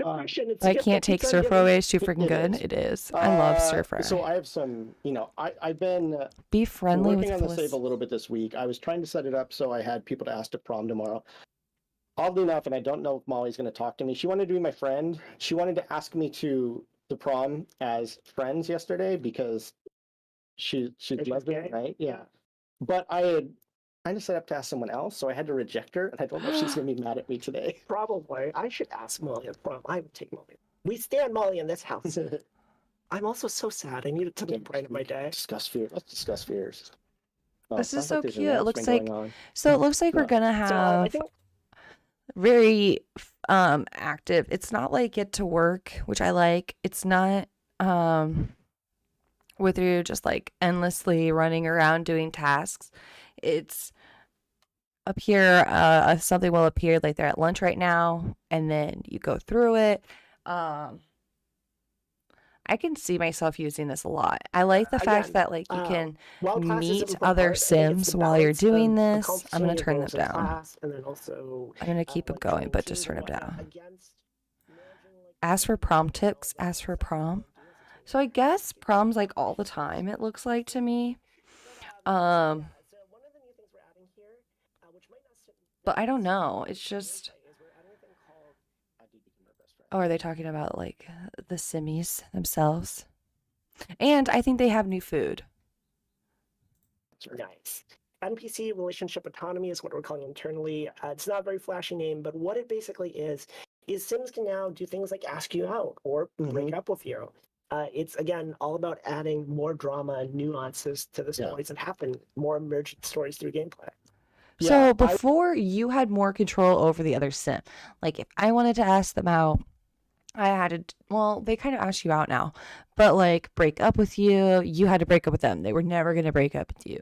I can't take stir fry. It's too freaking good. It is. I love stir fry. So I have some, I've been be friendly working on the save a little bit this week. I was trying to set it up so I had people to ask to prom tomorrow. Oddly enough, and I don't know if Molly's going to talk to me, she wanted to be my friend. She wanted to ask me to the prom as friends yesterday because she's lesbian, right? Yeah. But I had kind of set up to ask someone else, so I had to reject her, and I don't know if she's going to be mad at me today. Probably. I should ask Molly at prom. I would take Molly. We stand Molly in this house. I'm also so sad. I need something to brighten my day. Discuss fear. Let's discuss fears. Oh, This is sounds like so there's cute. an It looks announcement like going on. so. It looks like we're gonna So I have think very active. It's not like get to work, which I like. It's not with you just like endlessly running around doing tasks. It's up here, something will appear like they're at lunch right now, and then you go through it. I can see myself using this a lot. I like the fact that like you can while class is an meet important other part, I think it's the Sims while you're balance doing of this. I'm gonna accomplishing your turn them goals in down. class, and then also I'm gonna keep them like going, joining but just teams turn and them whatnot down. against managing like As for prom tips, as for prom. So I guess prom's like all the time, it looks like to me. So one of the new things we're adding here, which might not But I don't know. It's just. is we're adding a thing called Oh, are they talking about like the Simmies themselves? And I think they have new food. Nice. NPC relationship autonomy is what we're calling internally. It's not a very flashy name, but what it basically is Sims can now do things like ask you out or break up with you. It's again all about adding more drama and nuances to the stories that happen, more emergent stories through gameplay. So before you had more control over the other Sim. Like if I wanted to ask them out, I had to, well, they kind of ask you out now, but like break up with you, you had to break up with them. They were never going to break up with you.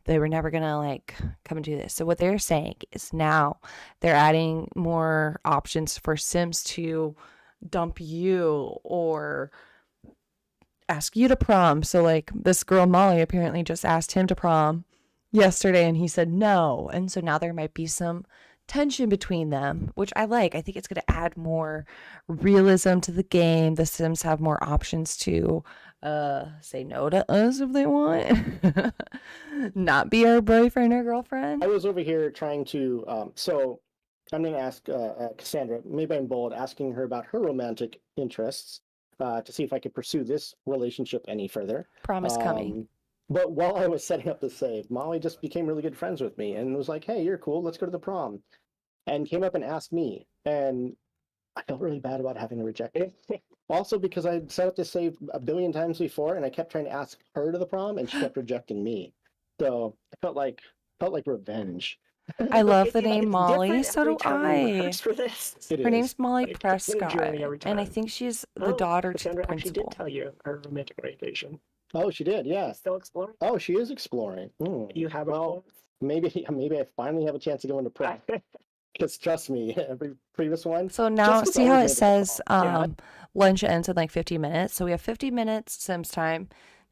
They were never going to like come and do this. So what they're saying is now they're adding more options for Sims to dump you or ask you to prom. So like this girl Molly apparently just asked him to prom yesterday and he said no. And so now there might be some tension between them, which I like. I think it's going to add more realism to the game. The Sims have more options to say no to us if they want. Not be our boyfriend or girlfriend. I was over here trying to, so I'm going to ask Cassandra, maybe I'm bold, asking her about her romantic interests to see if I could pursue this relationship any further. Promise coming. But while I was setting up the save, Molly just became really good friends with me and was like, hey, you're cool, let's go to the prom. And came up and asked me. And I felt really bad about having to reject it. Also because I set up this save a billion times before and I kept trying to ask her to the prom and she kept rejecting me. So I felt like revenge. I love the name Molly, so do I. Her name's Molly like, Prescott, and I think she's the daughter to the principal. Actually did tell you her romantic orientation. Oh, she did, yeah. Still exploring? Oh, she is exploring. You have maybe I finally have a chance to go into prom. Because trust me, every previous one. So now, see how it says lunch ends in like 50 minutes? So we have 50 minutes Sims time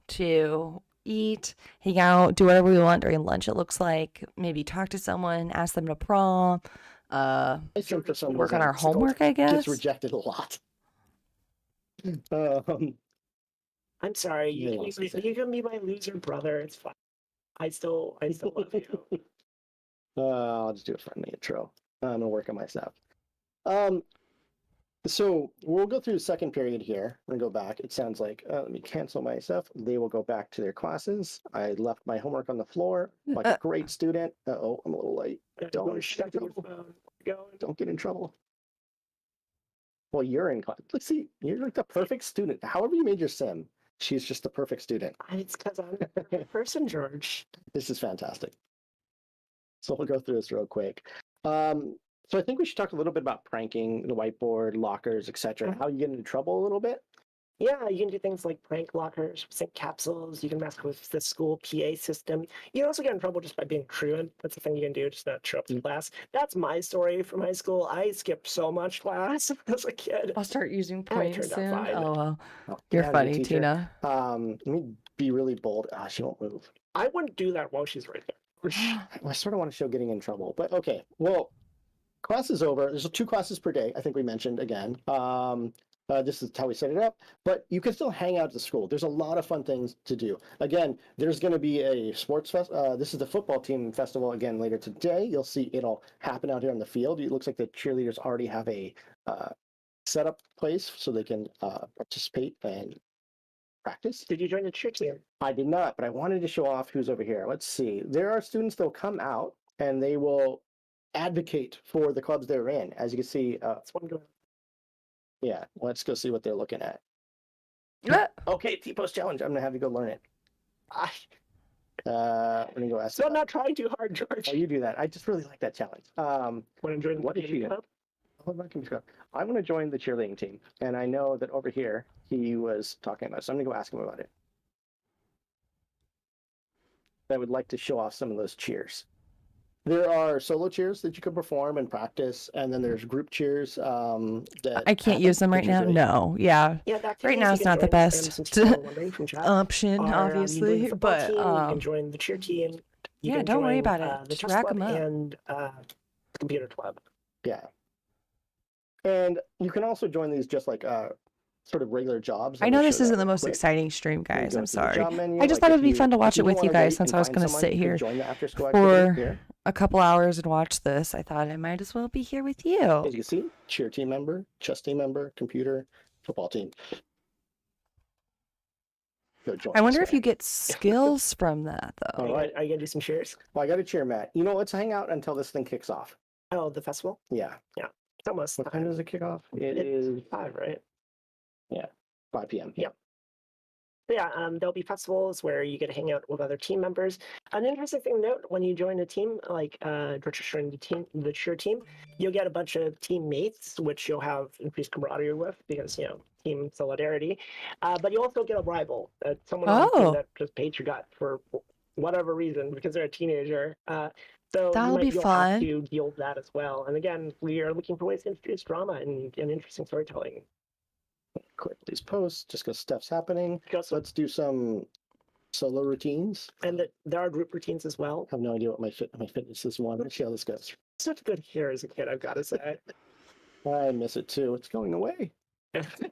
to eat, hang out, do whatever we want during lunch. It looks like maybe talk to someone, ask them to prom, work on our homework, I guess. Gets rejected a lot. I'm sorry, you can be my loser brother. It's fine. I still love you. I'll just do a friendly intro. I'm gonna work on my stuff. So we'll go through the second period here and go back. It sounds like let me cancel my stuff. They will go back to their classes. I left my homework on the floor like a great student. Oh, I'm a little late. Don't get in trouble. Well, you're in class. Let's see, you're like the perfect student. However you made your sim, she's just the perfect student. It's because I'm a perfect person, George. This is fantastic. So we'll go through this real quick. So I think we should talk a little bit about pranking, the whiteboard, lockers, etc. How you get into trouble a little bit. Yeah, you can do things like prank lockers, sync capsules. You can mess with the school PA system. You can also get in trouble just by being truant. That's the thing you can do, just not show up to class. That's my story from high school. I skipped so much class as a kid. I'll start using points soon. Oh, well. Oh, You're funny, Tina. Let me be really bold. She won't move. I wouldn't do that while she's right there. I sort of want to show getting in trouble, but okay. Well, class is over. There's 2 classes per day. I think we mentioned again. This is how we set it up, but you can still hang out at the school. There's a lot of fun things to do. Again, there's going to be a sports fest. This is the football team festival again later today. You'll see it'll happen out here on the field. It looks like the cheerleaders already have a setup place so they can participate and practice. Did you join the cheer team? I did not, but I wanted to show off who's over here. Let's see. There are students that will come out and they will advocate for the clubs they're in. As you can see, that's one going. Yeah, let's go see what they're looking at. Okay, T-post challenge. I'm gonna have you go learn it. I'm gonna go ask. So I'm not trying too hard, George. Oh, you do that. I just really like that challenge. Want to join what is she? I'm gonna join the cheerleading team, and I know that over here he was talking about it, so I'm gonna go ask him about it. I would like to show off some of those cheers. There are solo cheers that you can perform and practice, and then there's group cheers that I can't use them right now. No, yeah. Right now it's not the best option, obviously, but you can join the cheer team. Yeah, don't worry about it. The Just rack them up. And the computer club. Yeah, and you can also join these just like sort of regular jobs. I know this isn't the most exciting stream, guys. I'm sorry. I just thought it'd be fun to watch it with you guys since I was going to sit here for a couple hours and watch this. I thought I might as well be here with you. As you can see, cheer team member, chess team member, computer, football team. I wonder if you get skills from that, though. All right. Are you going to do some cheers? Well, I got to cheer, Matt. You know, let's hang out until this thing kicks off. Oh, the festival? Yeah. Yeah. It's almost. What time does it kick off? It is 5, right? Yeah, 5 p.m. Yep. Yeah, there'll be festivals where you get to hang out with other team members. An interesting thing to note, when you join a team, like join the cheer team, you'll get a bunch of teammates, which you'll have increased camaraderie with because, you know, team solidarity. But you also get a rival, someone on the team that just hates your gut for whatever reason because they're a teenager. So that'll be fun. Have to deal with that as well. And again, we are looking for ways to introduce drama and interesting storytelling. Click these posts just because stuff's happening. Let's do some solo routines. And there are group routines as well. I have no idea what my fitness is one. Let's see how this goes. Such good hair as a kid, I've got to say. I miss it too. It's going away. Fast.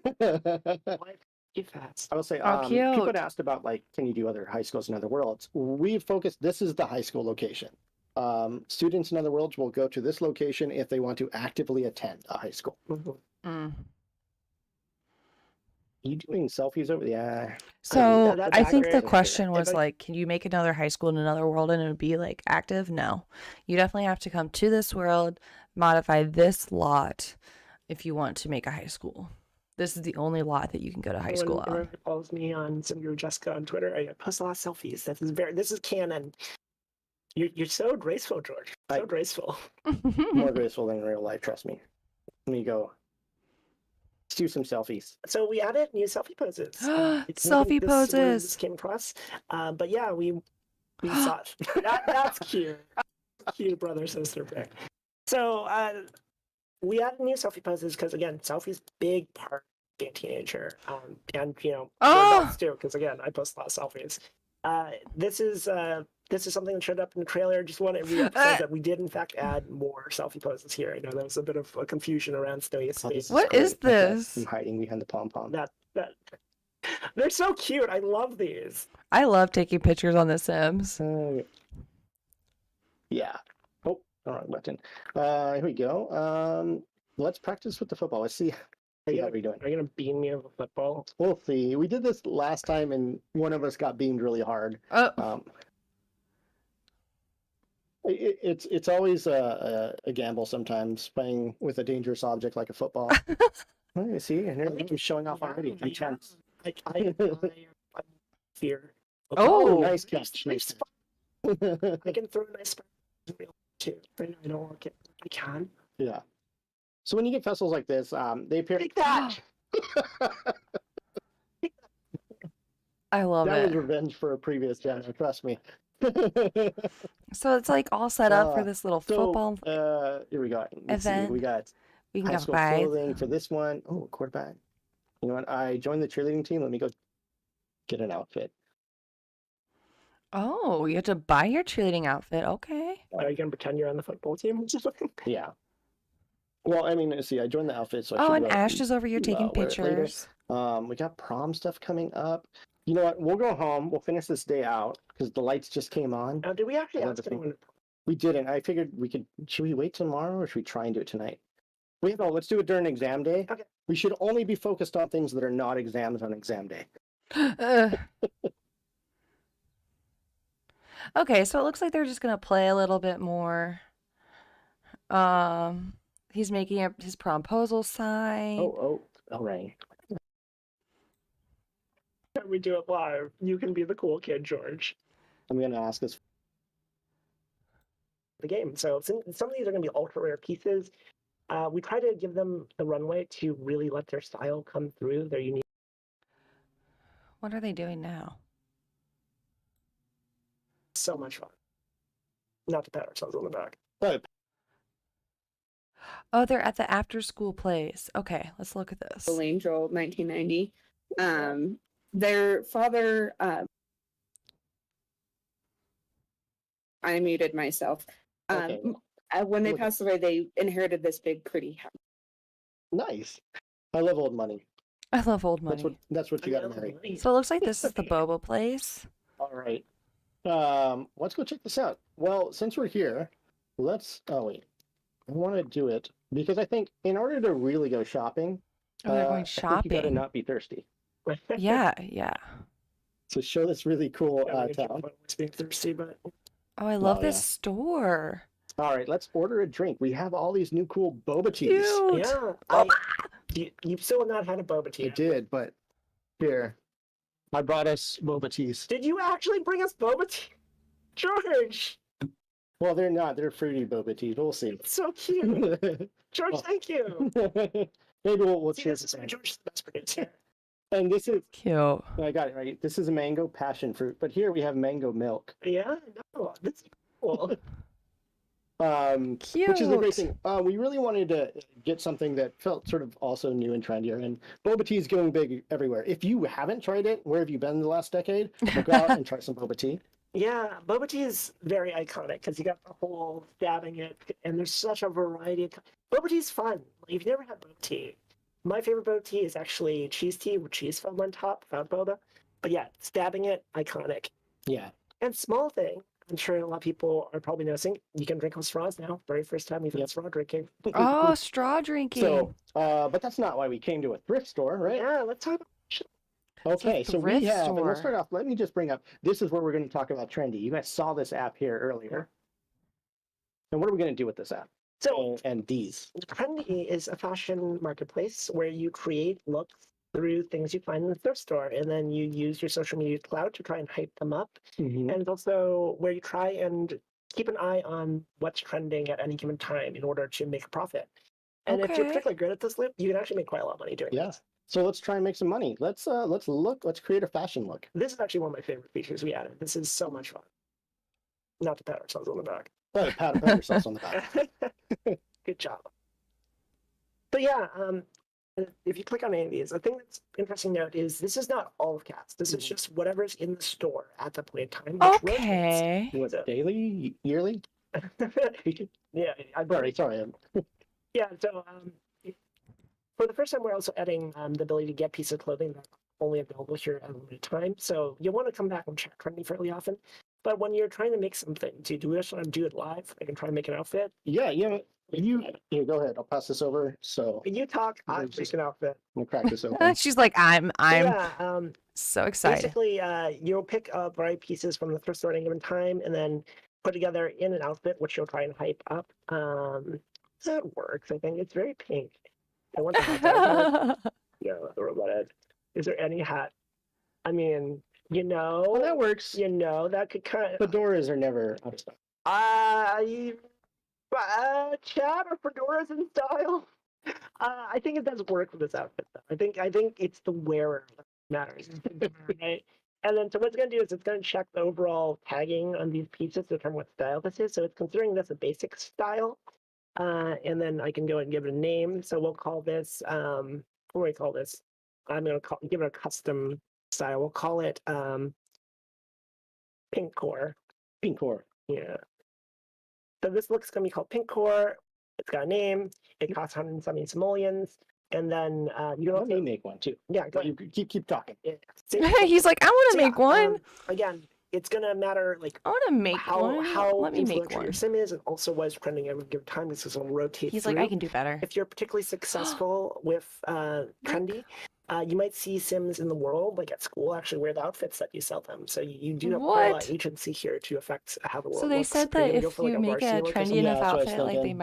I will say, people had asked about, like, can you do other high schools in other worlds? We've focused, this is the high school location. Students in other worlds will go to this location if they want to actively attend a high school. You doing selfies over? Yeah. So I think the question was like, can you make another high school in another world and it would be like active? No, you definitely have to come to this world, modify this lot if you want to make a high school. This is the only lot that you can go to high school on. Everyone follows me on Simguru Jessica on Twitter. I post a lot of selfies. This is canon. You're so graceful, George. So graceful. More graceful than in real life, trust me. Let me go. Let's do some selfies. So we added new selfie poses. Selfie poses. This came across. But yeah, we saw it. That's cute. Cute brother sister pair. So we added new selfie poses because again, selfies big part of being a teenager. And you know, adults too, because again, I post a lot of selfies. This is something that showed up in the trailer. Just want to re-emphasize that we did in fact add more selfie poses here. I know there was a bit of a confusion around Snowy Space. What is this? I'm hiding behind the pom-pom. That they're so cute. I love these. I love taking pictures on The Sims. Yeah. Oh, wrong button. Here we go. Let's practice with the football. Let's see. How are we doing? Are you gonna beam me with a football? We'll see. We did this last time, and one of us got beamed really hard. It's always a gamble sometimes playing with a dangerous object like a football. See, and I'm showing off already. I'm tense. I fear. Oh, nice catch. I can throw a nice too. I don't want it. I can. Yeah. So when you get festivals like this, they appear. Take that. I love it. That was revenge for a previous gen. Trust me. So it's like all set up for this little football. Here we go. Event. We got high school clothing for this one. Oh, quarterback. You know what? I joined the cheerleading team. Let me go get an outfit. Oh, you have to buy your cheerleading outfit. Okay. Are you gonna pretend you're on the football team? Yeah. Well, I mean, see, I joined the outfit, so. And Ash is over here taking pictures. We got prom stuff coming up. You know what? We'll go home. We'll finish this day out because the lights just came on. Did we actually ask anyone? We didn't. I figured we could. Should we wait tomorrow or should we try and do it tonight? Let's do it during exam day. Okay. We should only be focused on things that are not exams on exam day. Okay, so it looks like they're just gonna play a little bit more. He's making up his promposal sign. Oh, all right. we do it live. You can be the cool kid, George. I'm going to ask this. The game. So some of these are going to be ultra rare pieces. We try to give them the runway to really let their style come through, their unique. What are they doing now? So much fun. Not to pat ourselves on the back. But Oh, they're at the after school place. Okay, let's look at this. Angel, 1990. Their father, I muted myself. Okay. When they passed away, they inherited this big, pretty house. Nice. I love old money. I love old money. That's what you got to marry. So it looks like this is the boba place. All right. Let's go check this out. Well, since we're here, let's. Oh wait, I want to do it because I think in order to really go shopping, they're going I think shopping. you got to not be thirsty. Yeah, yeah. So show this really cool town. Being thirsty, but Oh, I love this store. All right, let's order a drink. We have all these new cool boba teas. Cute. Yeah, you still have not had a boba tea. I did, but here, I brought us boba teas. Did you actually bring us boba tea, George? Well, they're not. They're fruity boba teas. We'll see. So cute, George. Thank you. Maybe we'll See, cheers. this is why George is the best producer. And this is Cute. I got it right. This is a mango passion fruit, but here we have mango milk. Yeah, no, this is cool. Cute. Which is the great thing. We really wanted to get something that felt sort of also new and trendier, and boba tea is going big everywhere. If you haven't tried it, where have you been in the last decade? Go out and try some boba tea. Yeah, boba tea is very iconic because you got the whole stabbing it, and there's such a variety of. Boba tea is fun. Like, if you've never had boba tea, my favorite boba tea is actually cheese tea with cheese foam on top without boba. But yeah, stabbing it, iconic. Yeah. And small thing, I'm sure a lot of people are probably noticing, you can drink with straws now. Very first time we've had straw drinking. Oh, straw drinking. So, but that's not why we came to a thrift store, right? Yeah, let's talk about. Okay, so we have, and store. let's start off, let me just bring up, this is where we're going to talk about trendy. You guys saw this app here earlier. And what are we going to do with this app? So, and these. Trendy is a fashion marketplace where you create looks through things you find in the thrift store, and then you use your social media cloud to try and hype them up. Mm-hmm. And it's also where you try and keep an eye on what's trending at any given time in order to make a profit. And if you're particularly good at this loop, you can actually make quite a lot of money doing this. So let's try and make some money. Let's create a fashion look. This is actually one of my favorite features we added. This is so much fun. Not to pat ourselves on the back. Oh, pat yourselves on the back. Good job. But yeah, if you click on any of these, the thing that's interesting to note is this is not all of cats. This is just whatever's in the store at that point in time. Okay. What, daily, yearly? Yeah, sorry. Yeah, so for the first time, we're also adding the ability to get pieces of clothing that are only available here at a limited time. So you'll want to come back and check Trendy fairly often. But when you're trying to make something, do you just want to do it live? I can try and make an outfit. Yeah. You go ahead. I'll pass this over. So you talk. I'll make an outfit. We'll crack this open. She's like, I'm yeah, so excited. Basically, you'll pick up variety pieces from the thrift store at any given time, and then put together in an outfit, which you'll try and hype up. That works. I think it's very pink. I want the hat. Yeah, the robot head. Is there any hat? I mean, well, that works. That could kind of. Fedoras are never out of stock. Chat or fedoras in style. I think it does work for this outfit, though. I think it's the wearer that matters, right? And then, so what it's going to do is it's going to check the overall tagging on these pieces to determine what style this is. So it's considering this a basic style. And then I can go and give it a name. So we'll call this, what do we call this? I'm going to give it a custom style. We'll call it Pink Core. Pink Core. Yeah. So this look's going to be called Pink Core. It's got a name. It costs 170 simoleons. And then you can also... Let me make one, too. Yeah, go ahead. You keep talking. He's like, I want to make one. Again, it's going to matter, like... I want to make one. How Let me make one. your sim is, and also what is trending at a given time. This is going to rotate He's through. like, I can do better. If you're particularly successful with trendy, you might see sims in the world, like at school, actually wear the outfits that you sell them. So you do have a lot of agency here to affect how the world looks. So they said that if you make a trendy enough outfit, like you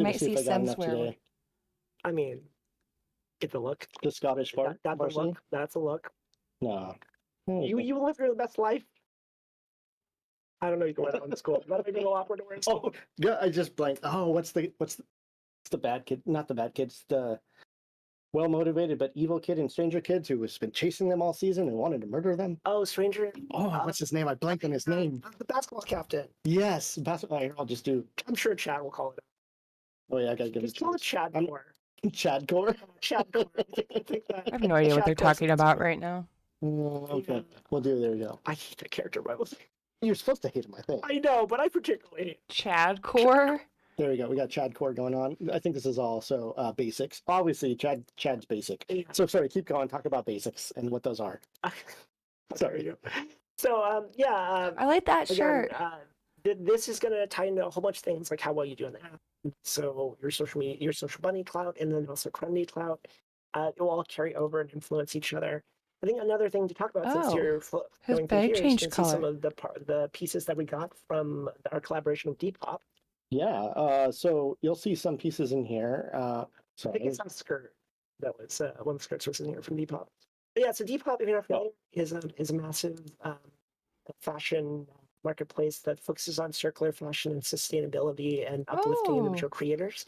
might see sims wear one. I mean, get the look. The Scottish part. That's a look. That's a look. No. You live your best life. I don't know. You go out in school. That might be a little awkward to wear in school. Oh, yeah, I just blanked. Oh, what's the bad kid? Not the bad kids. The well-motivated but evil kid in Stranger Kids who has been chasing them all season and wanted to murder them. Oh, Stranger. Oh, what's his name? I blanked on his name. The basketball captain. Yes, basketball. I'll just do. I'm sure Chad will call it. Oh yeah, I gotta give it. Just call it Chad Core. Chad Core. Chad Core. I have no idea what they're talking about right now. Okay, we'll do. There we go. I hate that character, by the way. You're supposed to hate him, I think. I know, but I particularly hate Chad Core. There we go. We got Chad Core going on. I think this is also basics. Obviously, Chad's basic. Yeah. So sorry, keep going. Talk about basics and what those are. Sorry. So I like that shirt. This is going to tie into a whole bunch of things, like how well you do in the app. So your social media, your social bunny clout, and then also Crummy clout, it will all carry over and influence each other. I think another thing to talk about since you're going through here is some of the pieces that we got from our collaboration with Depop. Yeah, so you'll see some pieces in here. I think it's on skirt. That was one of the skirts was in here from Depop. But yeah, so Depop, if you're not familiar, is a massive fashion marketplace that focuses on circular fashion and sustainability and uplifting individual creators.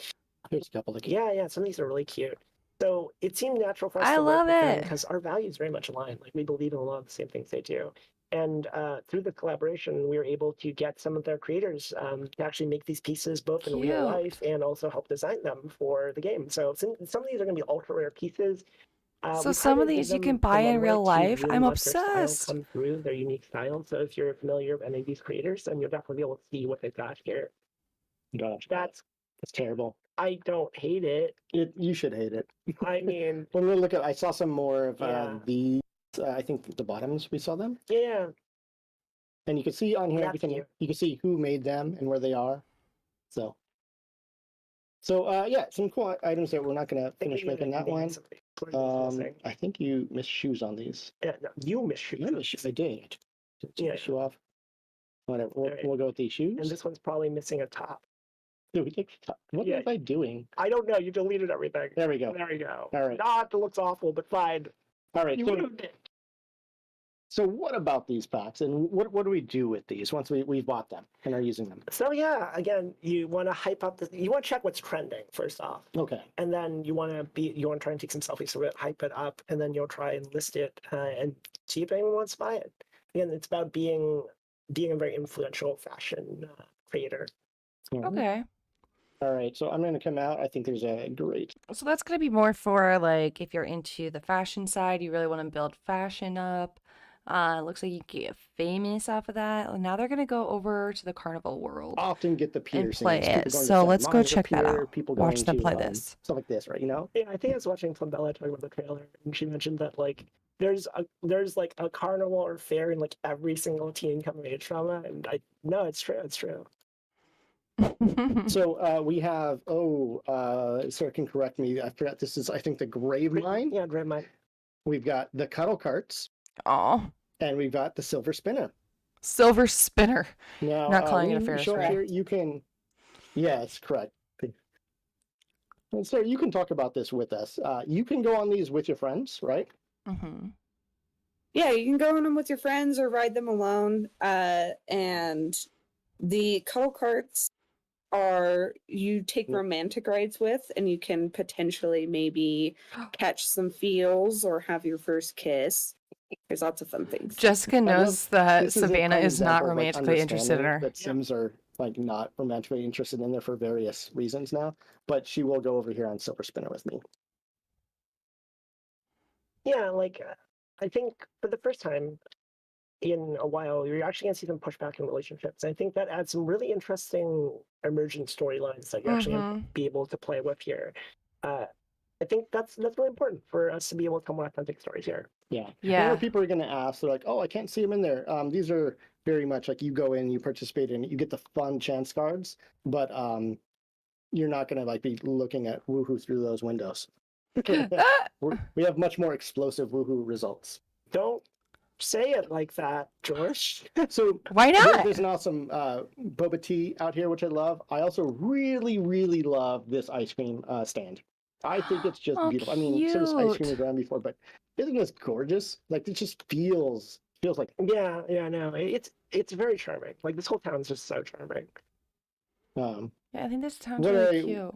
Here's a couple of yeah, some of these are really cute. So it seemed natural for us to work with them because our values very much align. Like we believe in a lot of the same things they do. And through the collaboration, we were able to get some of their creators to actually make these pieces both in real life and also help design them for the game. So some of these are going to be ultra rare pieces. So some of these you can buy in real life. Really I'm obsessed. Come through their unique style. So if you're familiar with any of these creators, then you'll definitely be able to see what they've got here. Gosh, that's terrible. I don't hate it. You should hate it. I mean, when we look at, I saw some more of these. I think the bottoms we saw them. Yeah. And you can see on here, you can see who made them and where they are. So yeah, some cool items that we're not going to finish making that one. I think you missed shoes on these. Yeah, no, you missed shoes. I did. Take the shoe off. Whatever. We'll go with these shoes. And this one's probably missing a top. Dude, we take the top. What was I doing? I don't know. You deleted everything. There we go. There we go. All right. Not that looks awful, but fine. All right. You ruined it. So what about these packs, and what do we do with these once we've bought them and are using them? So yeah, again, you want to hype up you want to check what's trending first off. Okay. And then you want to try and take some selfies with it, hype it up, and then you'll try and list it and see if anyone wants to buy it. Again, it's about being a very influential fashion creator. Okay. All right, so I'm going to come out. I think there's a great. So that's going to be more for like if you're into the fashion side, you really want to build fashion up. It looks like you can get famous off of that. Now they're going to go over to the carnival world. Often get the piercings. And play it. So let's go check that out. Watch them play this. Stuff like this, right? You know? Yeah, I think I was watching Bella talking about the trailer, and she mentioned that like there's like a carnival or fair in like every single teen coming age drama, and it's true. So we have sir can correct me. I forgot this is I think the grave mine. Yeah, grave mine. We've got the cuddle carts. Oh. And we've got the silver spinner. Silver spinner. Now, not calling it a Ferris wheel. Here you can. Yes, correct. And so you can talk about this with us. You can go on these with your friends, right? Mm-hmm. Yeah, you can go on them with your friends or ride them alone. And the cuddle carts you take romantic rides with, and you can potentially maybe catch some feels or have your first kiss. There's lots of fun things. Jessica knows that Savannah is not romantically interested in her. That Sims are like not romantically interested in there for various reasons now, but she will go over here on Silver Spinner with me. Yeah, like I think for the first time in a while, you're actually going to see them push back in relationships. I think that adds some really interesting emergent storylines that you're actually going to be able to play with here. I think that's really important for us to be able to tell more authentic stories here. Yeah. I know people are going to ask, they're like, oh, I can't see them in there. These are very much like you go in, you participate in it, you get the fun chance cards, but you're not going to like be looking at woohoo through those windows. We have much more explosive woohoo results. Don't say it like that, George. So why not? There's an awesome boba tea out here, which I love. I also really, really love this ice cream stand. I think it's just beautiful. I mean, so this ice cream was around before, but isn't this gorgeous? Like, it just feels Feels like Yeah, no, it's very charming. Like this whole town's just so charming. Yeah, I think this town's really cute.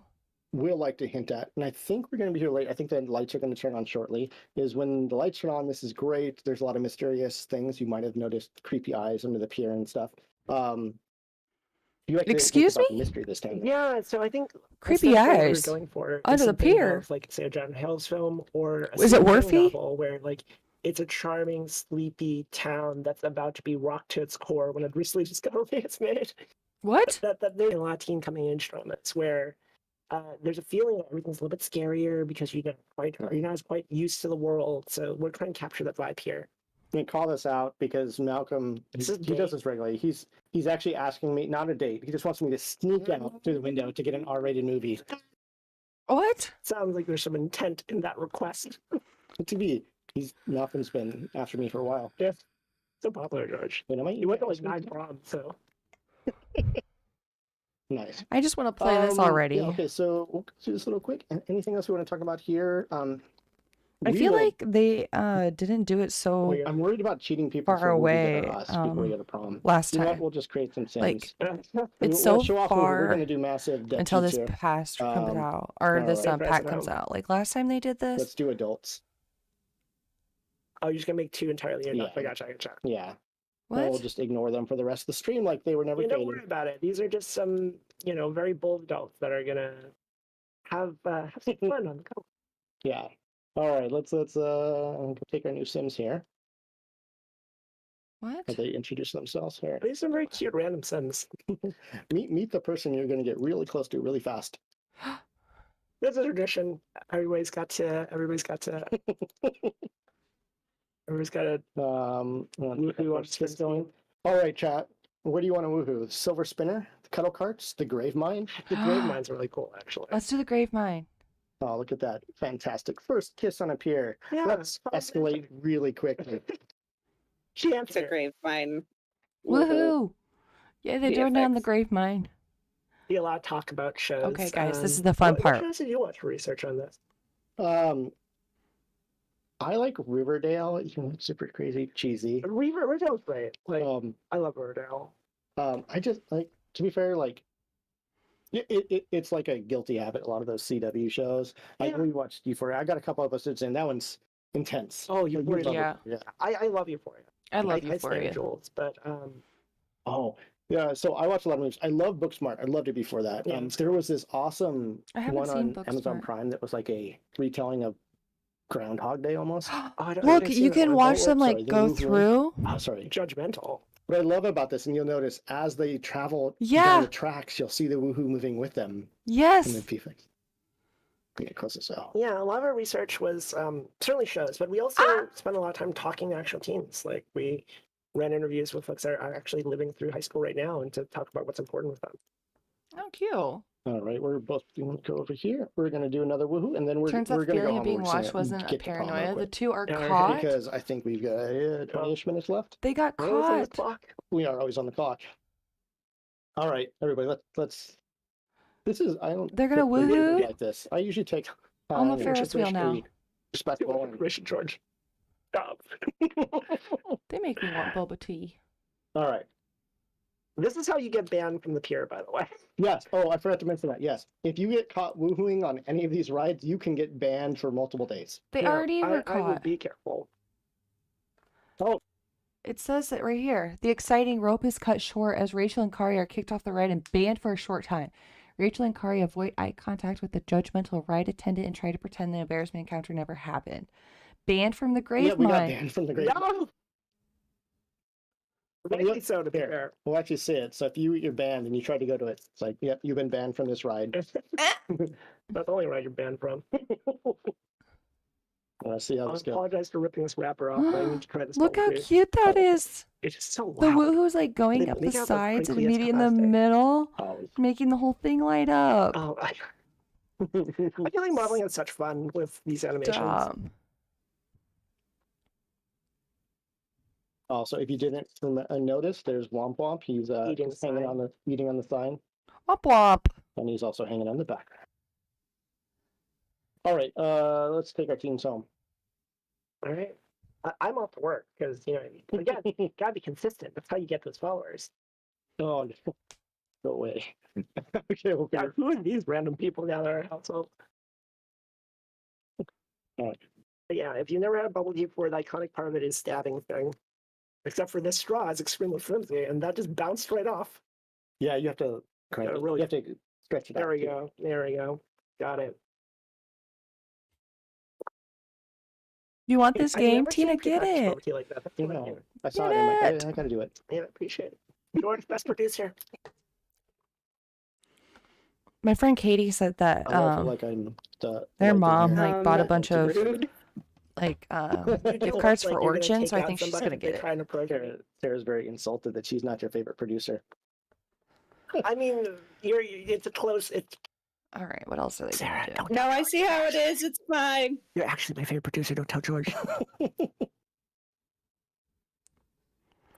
Will like to hint at, and I think we're going to be here late. I think the lights are going to turn on shortly. Is when the lights turn on, this is great. There's a lot of mysterious things. You might have noticed creepy eyes under the pier and stuff. You like Excuse to think me? about the mystery this time. Yeah, so I think creepy eyes we're going for under the pier, of, like say a John Hales film or a is it Worthy? Novel where like it's a charming, sleepy town that's about to be rocked to its core when it recently discovered it's made. What? That there's a lot of teen coming age dramas where there's a feeling that everything's a little bit scarier because you're not as quite used to the world. So we're trying to capture that vibe here. I call this out because Malcolm, he does this regularly. He's actually asking me, not a date. He just wants me to sneak out through the window to get an R-rated movie. What? Sounds like there's some intent in that request. To be, Malcolm's been after me for a while. Yeah, so popular, George. You went to like 9 proms, so. Nice. I just want to play this already. Yeah, okay, so we'll do this a little quick. Anything else we want to talk about here? I feel like they didn't do it so I'm worried about cheating people far away before we go to prom. last time. We'll just create some sims. Like, it's so far we're going to do massive until this here. past comes out, or this pack comes out. Like last time they did this. Let's do adults. Oh, you're just going to make 2 entirely enough. I gotcha. Yeah. What? We'll just ignore them for the rest of the stream like they were never created. Don't worry about it. These are just some, very bold adults that are gonna have some fun on the go. Yeah. All right. Let's take our new Sims here. What? They introduce themselves here. These are very cute random Sims. meet the person you're going to get really close to really fast. That's a tradition. Everybody's got to. Everybody's got to watch this going. All right, chat. Where do you want to woohoo? The Silver Spinner, the Cuddle Carts, the Grave Mine. The Grave Mine's really cool, actually. Let's do the Grave Mine. Oh, look at that! Fantastic first kiss on a pier. Yeah, let's escalate really quickly. She It's a Grave Mine. Woohoo! Yeah, they're doing down the Grave Mine. Be a lot of talk about shows. Okay, guys, this is the fun part. What shows did you watch for research on this? I like Riverdale. It's super crazy, cheesy. Riverdale's great. Like, I love Riverdale. I just like, to be fair, like, it's like a guilty habit. A lot of those CW shows. Yeah. I rewatched Euphoria. I got a couple episodes in. That one's intense. Oh, Euphoria. Yeah. I love Euphoria. I love Euphoria. Jules, but Oh. Yeah, so I watch a lot of movies. I love Booksmart. I loved it before that. Yeah, there was this awesome one on Booksmart. Amazon Prime that was like a retelling of Groundhog Day almost. Look, you can watch them like go through. Oh, sorry. Judgmental. What I love about this, and you'll notice as they travel down the tracks, you'll see the woohoo moving with them. Yes. And then get close as well. Yeah, a lot of our research was certainly shows, but we also spent a lot of time talking to actual teens. Like we ran interviews with folks that are actually living through high school right now and to talk about what's important with them. Oh, cute. All right, we're both going to go over here. We're going to do another woohoo, and then we're going to go feeling being watched wasn't a paranoia. The 2 are caught. Because I think we've got 20-ish minutes left. They got caught. We are always on the clock. All right, everybody, let's. This is They're gonna woohoo like this. I usually take on the Ferris wheel now. Respectful and Richard George. Stop. They make me want boba tea. All right. This is how you get banned from the pier, by the way. Yes. Oh, I forgot to mention that. Yes. If you get caught woohooing on any of these rides, you can get banned for multiple days. They already were caught. I would be careful. Oh. It says it right here. The exciting rope is cut short as Rachel and Kari are kicked off the ride and banned for a short time. Rachel and Kari avoid eye contact with the judgmental ride attendant and try to pretend the embarrassment encounter never happened. Banned from the Grave Mine. We got banned from the Grave Mine. Maybe so, to be fair. We'll actually see it. So if you're banned and you try to go to it, it's like, yep, you've been banned from this ride. That's the only ride you're banned from. Let's see how this goes. I apologize for ripping this wrapper off. I need to try this. Look how cute that is. It's just so loud. The woohoo's like going up the sides and meeting in the middle, making the whole thing light up. Oh, I feel like modeling has such fun with these animations. Also, if you didn't notice, there's Womp Womp. He's eating on the sign. Womp Womp. And he's also hanging on the back. All right, let's take our teams home. All right. I'm off to work because, again, you gotta be consistent. That's how you get those followers. Oh, no way. Okay, well, Yeah, who are these random people down at our household? But yeah, if you never had a bubble tea before, the iconic part of it is stabbing thing. Except for this straw is extremely flimsy, and that just bounced right off. yeah, you have to crank it. Really, you have to stretch it out. There we go. There we go. Got it. You want this game, Tina? Get it. Like that. I saw it. I'm like, I gotta do it. Yeah, appreciate it. George, best producer. My friend Katie said that like I'm their mom bought a bunch of gift cards for Origin, so I think she's gonna get it. Sarah's very insulted that she's not your favorite producer. I mean, it's a close. All right, what else are they Sarah, gonna do? No, I see how it is. It's fine. You're actually my favorite producer. Don't tell George.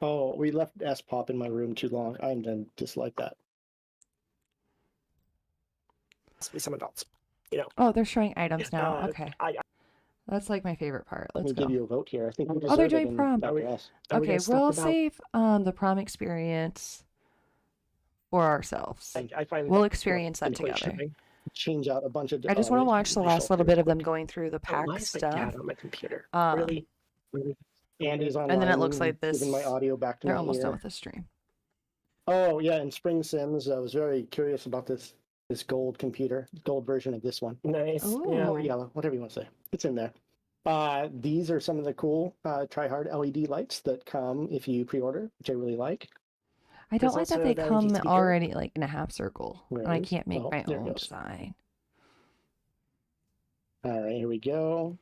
Oh, we left S Pop in my room too long. I'm then just like that. Must be some adults, Oh, they're showing items now. Okay. That's like my favorite part. Let's go. Give you a vote here. I think they're doing prom. Okay, we'll save the prom experience for ourselves. I find we'll experience that together. Change out a bunch of. I just want to watch the last little bit of them going through the pack stuff. On my computer. Really? Andy's online. And then it looks like this. Giving my audio back to They're my almost ear. done with the stream. Oh yeah, in Spring Sims, I was very curious about this gold computer, gold version of this one. Nice. Yeah. Or yellow, whatever you want to say. It's in there. These are some of the cool try-hard LED lights that come if you pre-order, which I really like. I don't like that they come already like in a half circle. And I can't make my own design. All right, here we go.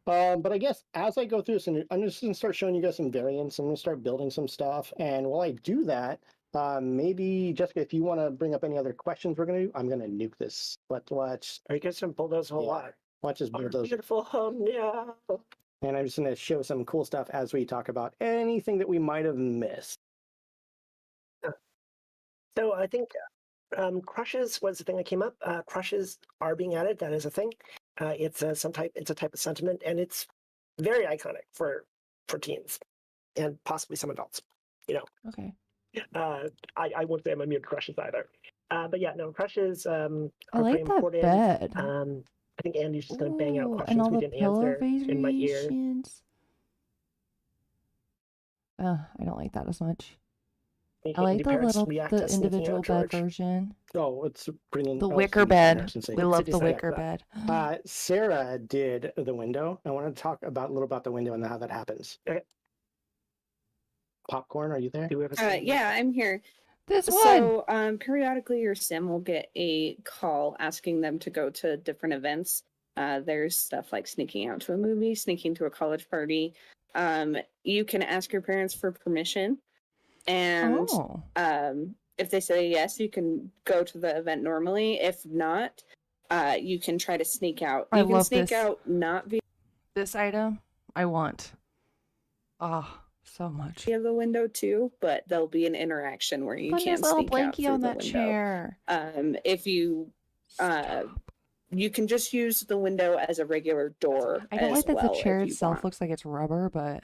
But I guess as I go through this, and I'm just going to start showing you guys some variants. I'm going to start building some stuff. And while I do that, maybe, Jessica, if you want to bring up any other questions we're going to do, I'm going to nuke this. Let's watch. Are you guys going to bulldoze a whole lot? Watch us bulldoze. Beautiful home, yeah. And I'm just going to show some cool stuff as we talk about anything that we might have missed. So I think crushes was the thing that came up. Crushes are being added. That is a thing. It's a type of sentiment, and it's very iconic for teens and possibly some adults. Okay. I won't say I'm immune to crushes either. But yeah, no, crushes are I like pretty that important. bed. I think Andy's just going to bang out and questions all we the didn't pillow answer in my ear. I don't like that as much. I like the individual bed version. Oh, it's bringing the wicker bed. We love the wicker bed. Sarah did the window. I want to talk a little about the window and how that happens. Okay. Popcorn, are you there? Yeah, I'm here. This one. So periodically your sim will get a call asking them to go to different events. There's stuff like sneaking out to a movie, sneaking to a college party. You can ask your parents for permission. And if they say yes, you can go to the event normally. If not, you can try to sneak out. You can sneak out not via this item. I want. So much. Via the window too, but there'll be an interaction where you can sneak out blankie through on the that window. chair. If you you can just use the window as a regular door. I don't like that the chair itself looks like it's rubber, but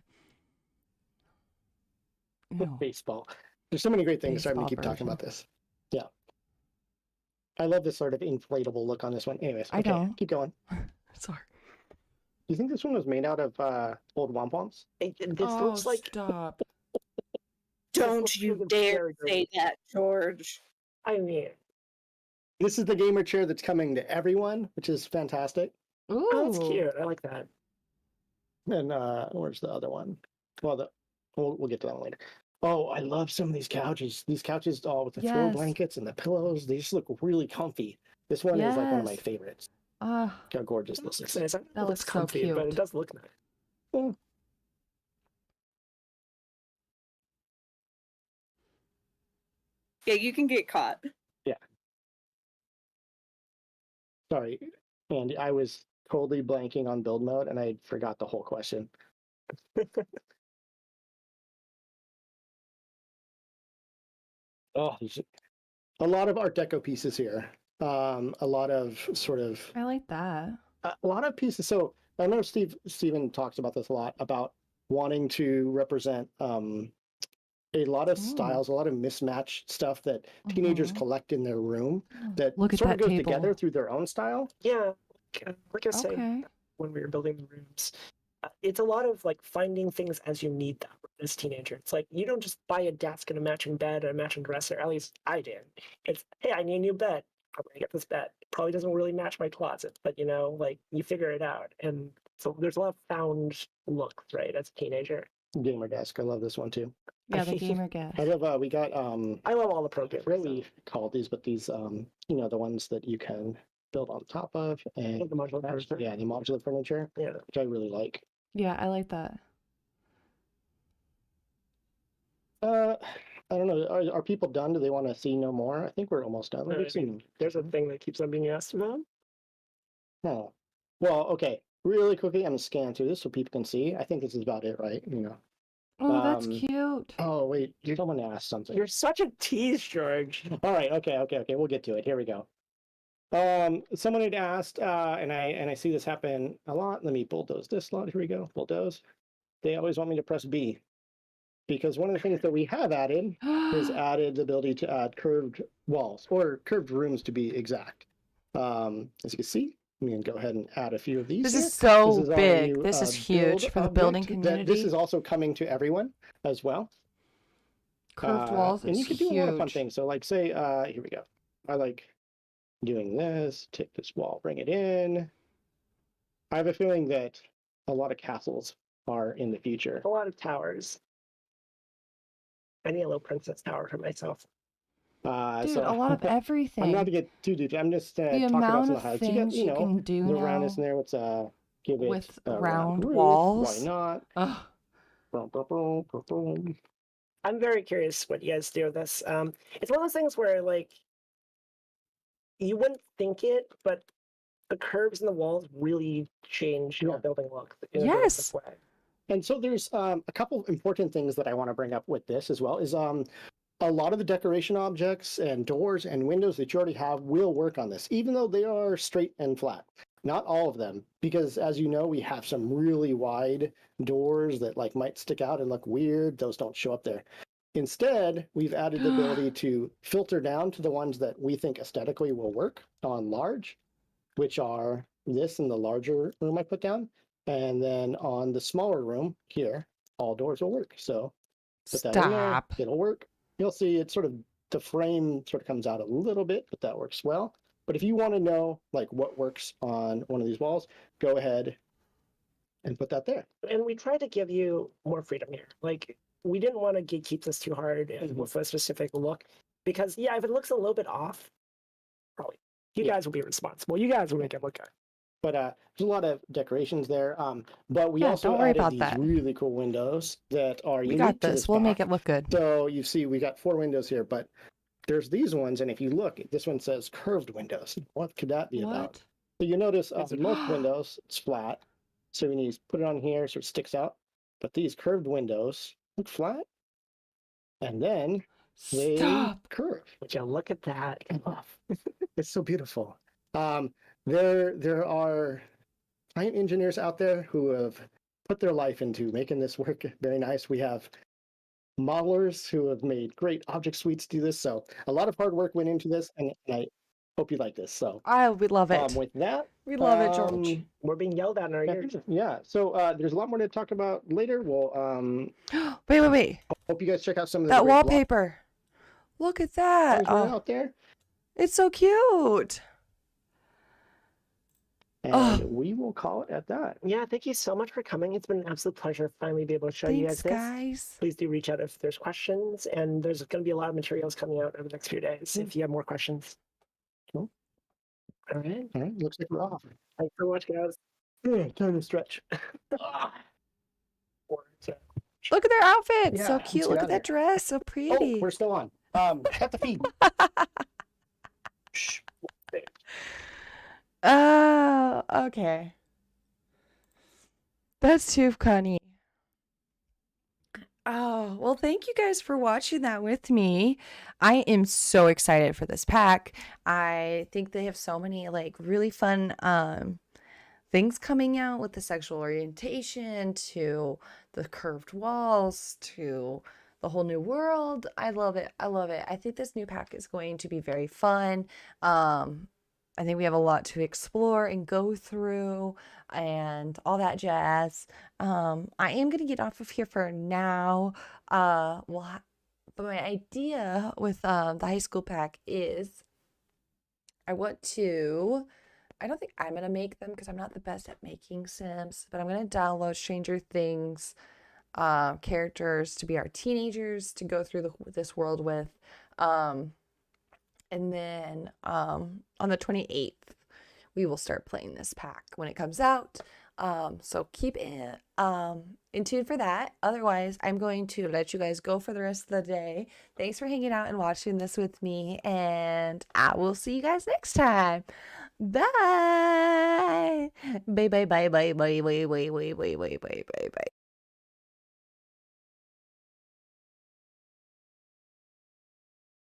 baseball. There's so many great things. Sorry, I'm gonna keep talking about this. Yeah, I love this sort of inflatable look on this one. Anyways, okay, I don't. Keep going. Sorry. Do you think this one was made out of old wampums? This looks like. Stop. Don't you dare say that, George. I mean, this is the gamer chair that's coming to everyone, which is fantastic. Ooh, that's cute. I like that. And where's the other one? Well, we'll get to that one later. Oh, I love some of these couches. These couches, with the throw blankets and the pillows, they just look really comfy. This one is like one of my favorites. How gorgeous this is. That looks comfy, so cute. But it does look nice. Yeah. Yeah, you can get caught. Yeah. Sorry, Andy, I was totally blanking on build mode and I forgot the whole question. There's a lot of Art Deco pieces here. A lot of sort of. I like that. A lot of pieces. So I know Steven talks about this a lot about wanting to represent a lot of styles, a lot of mismatched stuff that teenagers collect in their room that sort of goes together through their own style. Yeah, like I say, when we were building the rooms, it's a lot of like finding things as you need them as a teenager. It's like you don't just buy a desk and a matching bed or a matching dresser. At least I did. It's, hey, I need a new bed. I'm gonna get this bed. It probably doesn't really match my closet, but you know, like you figure it out. And so there's a lot of found looks, right, as a teenager. Gamer desk, I love this one too. Yeah, the gamer desk. I love we got I love all the pro games. What we call these, but these you know, the ones that you can build on top of, and the modular furniture. Yeah, the modular furniture. Yeah, which I really like. Yeah, I like that. I don't know. Are people done? Do they want to see no more? I think we're almost done. There's a thing that keeps on being asked about. Oh, well, okay. Really quickly, I'm gonna scan through this so people can see. I think this is about it, right? You know. Oh, that's cute. Oh, wait. Someone asked something. You're such a tease, George. All right. Okay. We'll get to it. Here we go. Someone had asked, and I see this happen a lot. Let me bulldoze this slot. Here we go. Bulldoze. They always want me to press B, because one of the things that we have added is added the ability to add curved walls, or curved rooms to be exact. As you can see, I'm going to go ahead and add a few of these. This is so big. New, this is huge for the building community. This is also coming to everyone as well. Curved walls and you can do a lot of fun things. So like say, here we go. I like doing this, take this wall, bring it in. I have a feeling that a lot of castles are in the future. A lot of towers. I need a little princess tower for myself. Dude, so, a lot of everything. I'm not to get too deep. I'm just talking about some of the highlights. You got, you can do the now roundness in there. Let's give it with a round roof. walls. Why not? Boom, boom, boom, boom. I'm very curious what you guys do with this. It's one of those things where like you wouldn't think it, but the curves in the walls really change your building look. Yes. And so there's a couple of important things that I want to bring up with this as well. Is a lot of the decoration objects and doors and windows that you already have will work on this, even though they are straight and flat. Not all of them, because as you know, we have some really wide doors that like might stick out and look weird. Those don't show up there. Instead, we've added the ability to filter down to the ones that we think aesthetically will work on large, which are this in the larger room I put down. And then on the smaller room here, all doors will work. So put that in there, it'll work. You'll see it sort of, the frame sort of comes out a little bit, but that works well. But if you want to know like what works on one of these walls, go ahead and put that there. And we try to give you more freedom here. Like we didn't want to keep this too hard with a specific look, because yeah, if it looks a little bit off, probably you guys will be responsible. You guys will make it look good. But there's a lot of decorations there. But we also added these really cool windows that are unique. We got this. We'll make it look good. So you see, we got 4 windows here, but there's these ones, and if you look, this one says curved windows. What could that be about? So you notice most windows, it's flat. So when you put it on here, so it sticks out. But these curved windows look flat, and then they curve. Would you look at that? It's so beautiful. There are client engineers out there who have put their life into making this work very nice. We have modelers who have made great object suites do this. So a lot of hard work went into this, and I hope you like this. So we love it. With that, we love it, George. We're being yelled at in our ears. Yeah. So there's a lot more to talk about later. We'll wait. Hope you guys check out some of that wallpaper. Look at that. Out there. It's so cute. And we will call it at that. Yeah, thank you so much for coming. It's been an absolute pleasure finally be able to show you guys this. Please do reach out if there's questions, and there's going to be a lot of materials coming out over the next few days if you have more questions. Cool. All right. Looks like we're off. Thanks so much, guys. Time to stretch. Look at their outfits. So cute. Look at that dress. So pretty. Oh, we're still on. Cut the feed. Shh. Oh, okay. That's too funny. Oh, well, thank you guys for watching that with me. I am so excited for this pack. I think they have so many like really fun things coming out with the sexual orientation to the curved walls to the whole new world. I love it. I love it. I think this new pack is going to be very fun. I think we have a lot to explore and go through and all that jazz. I am going to get off of here for now. But my idea with the high school pack is I don't think I'm going to make them because I'm not the best at making Sims, but I'm going to download Stranger Things characters to be our teenagers to go through this world with. And then on the 28th, we will start playing this pack when it comes out. So keep in tune for that. Otherwise, I'm going to let you guys go for the rest of the day. Thanks for hanging out and watching this with me, and I will see you guys next time. Bye. Bye, bye, bye, bye, bye, bye, bye, bye, bye, bye, bye, bye, bye.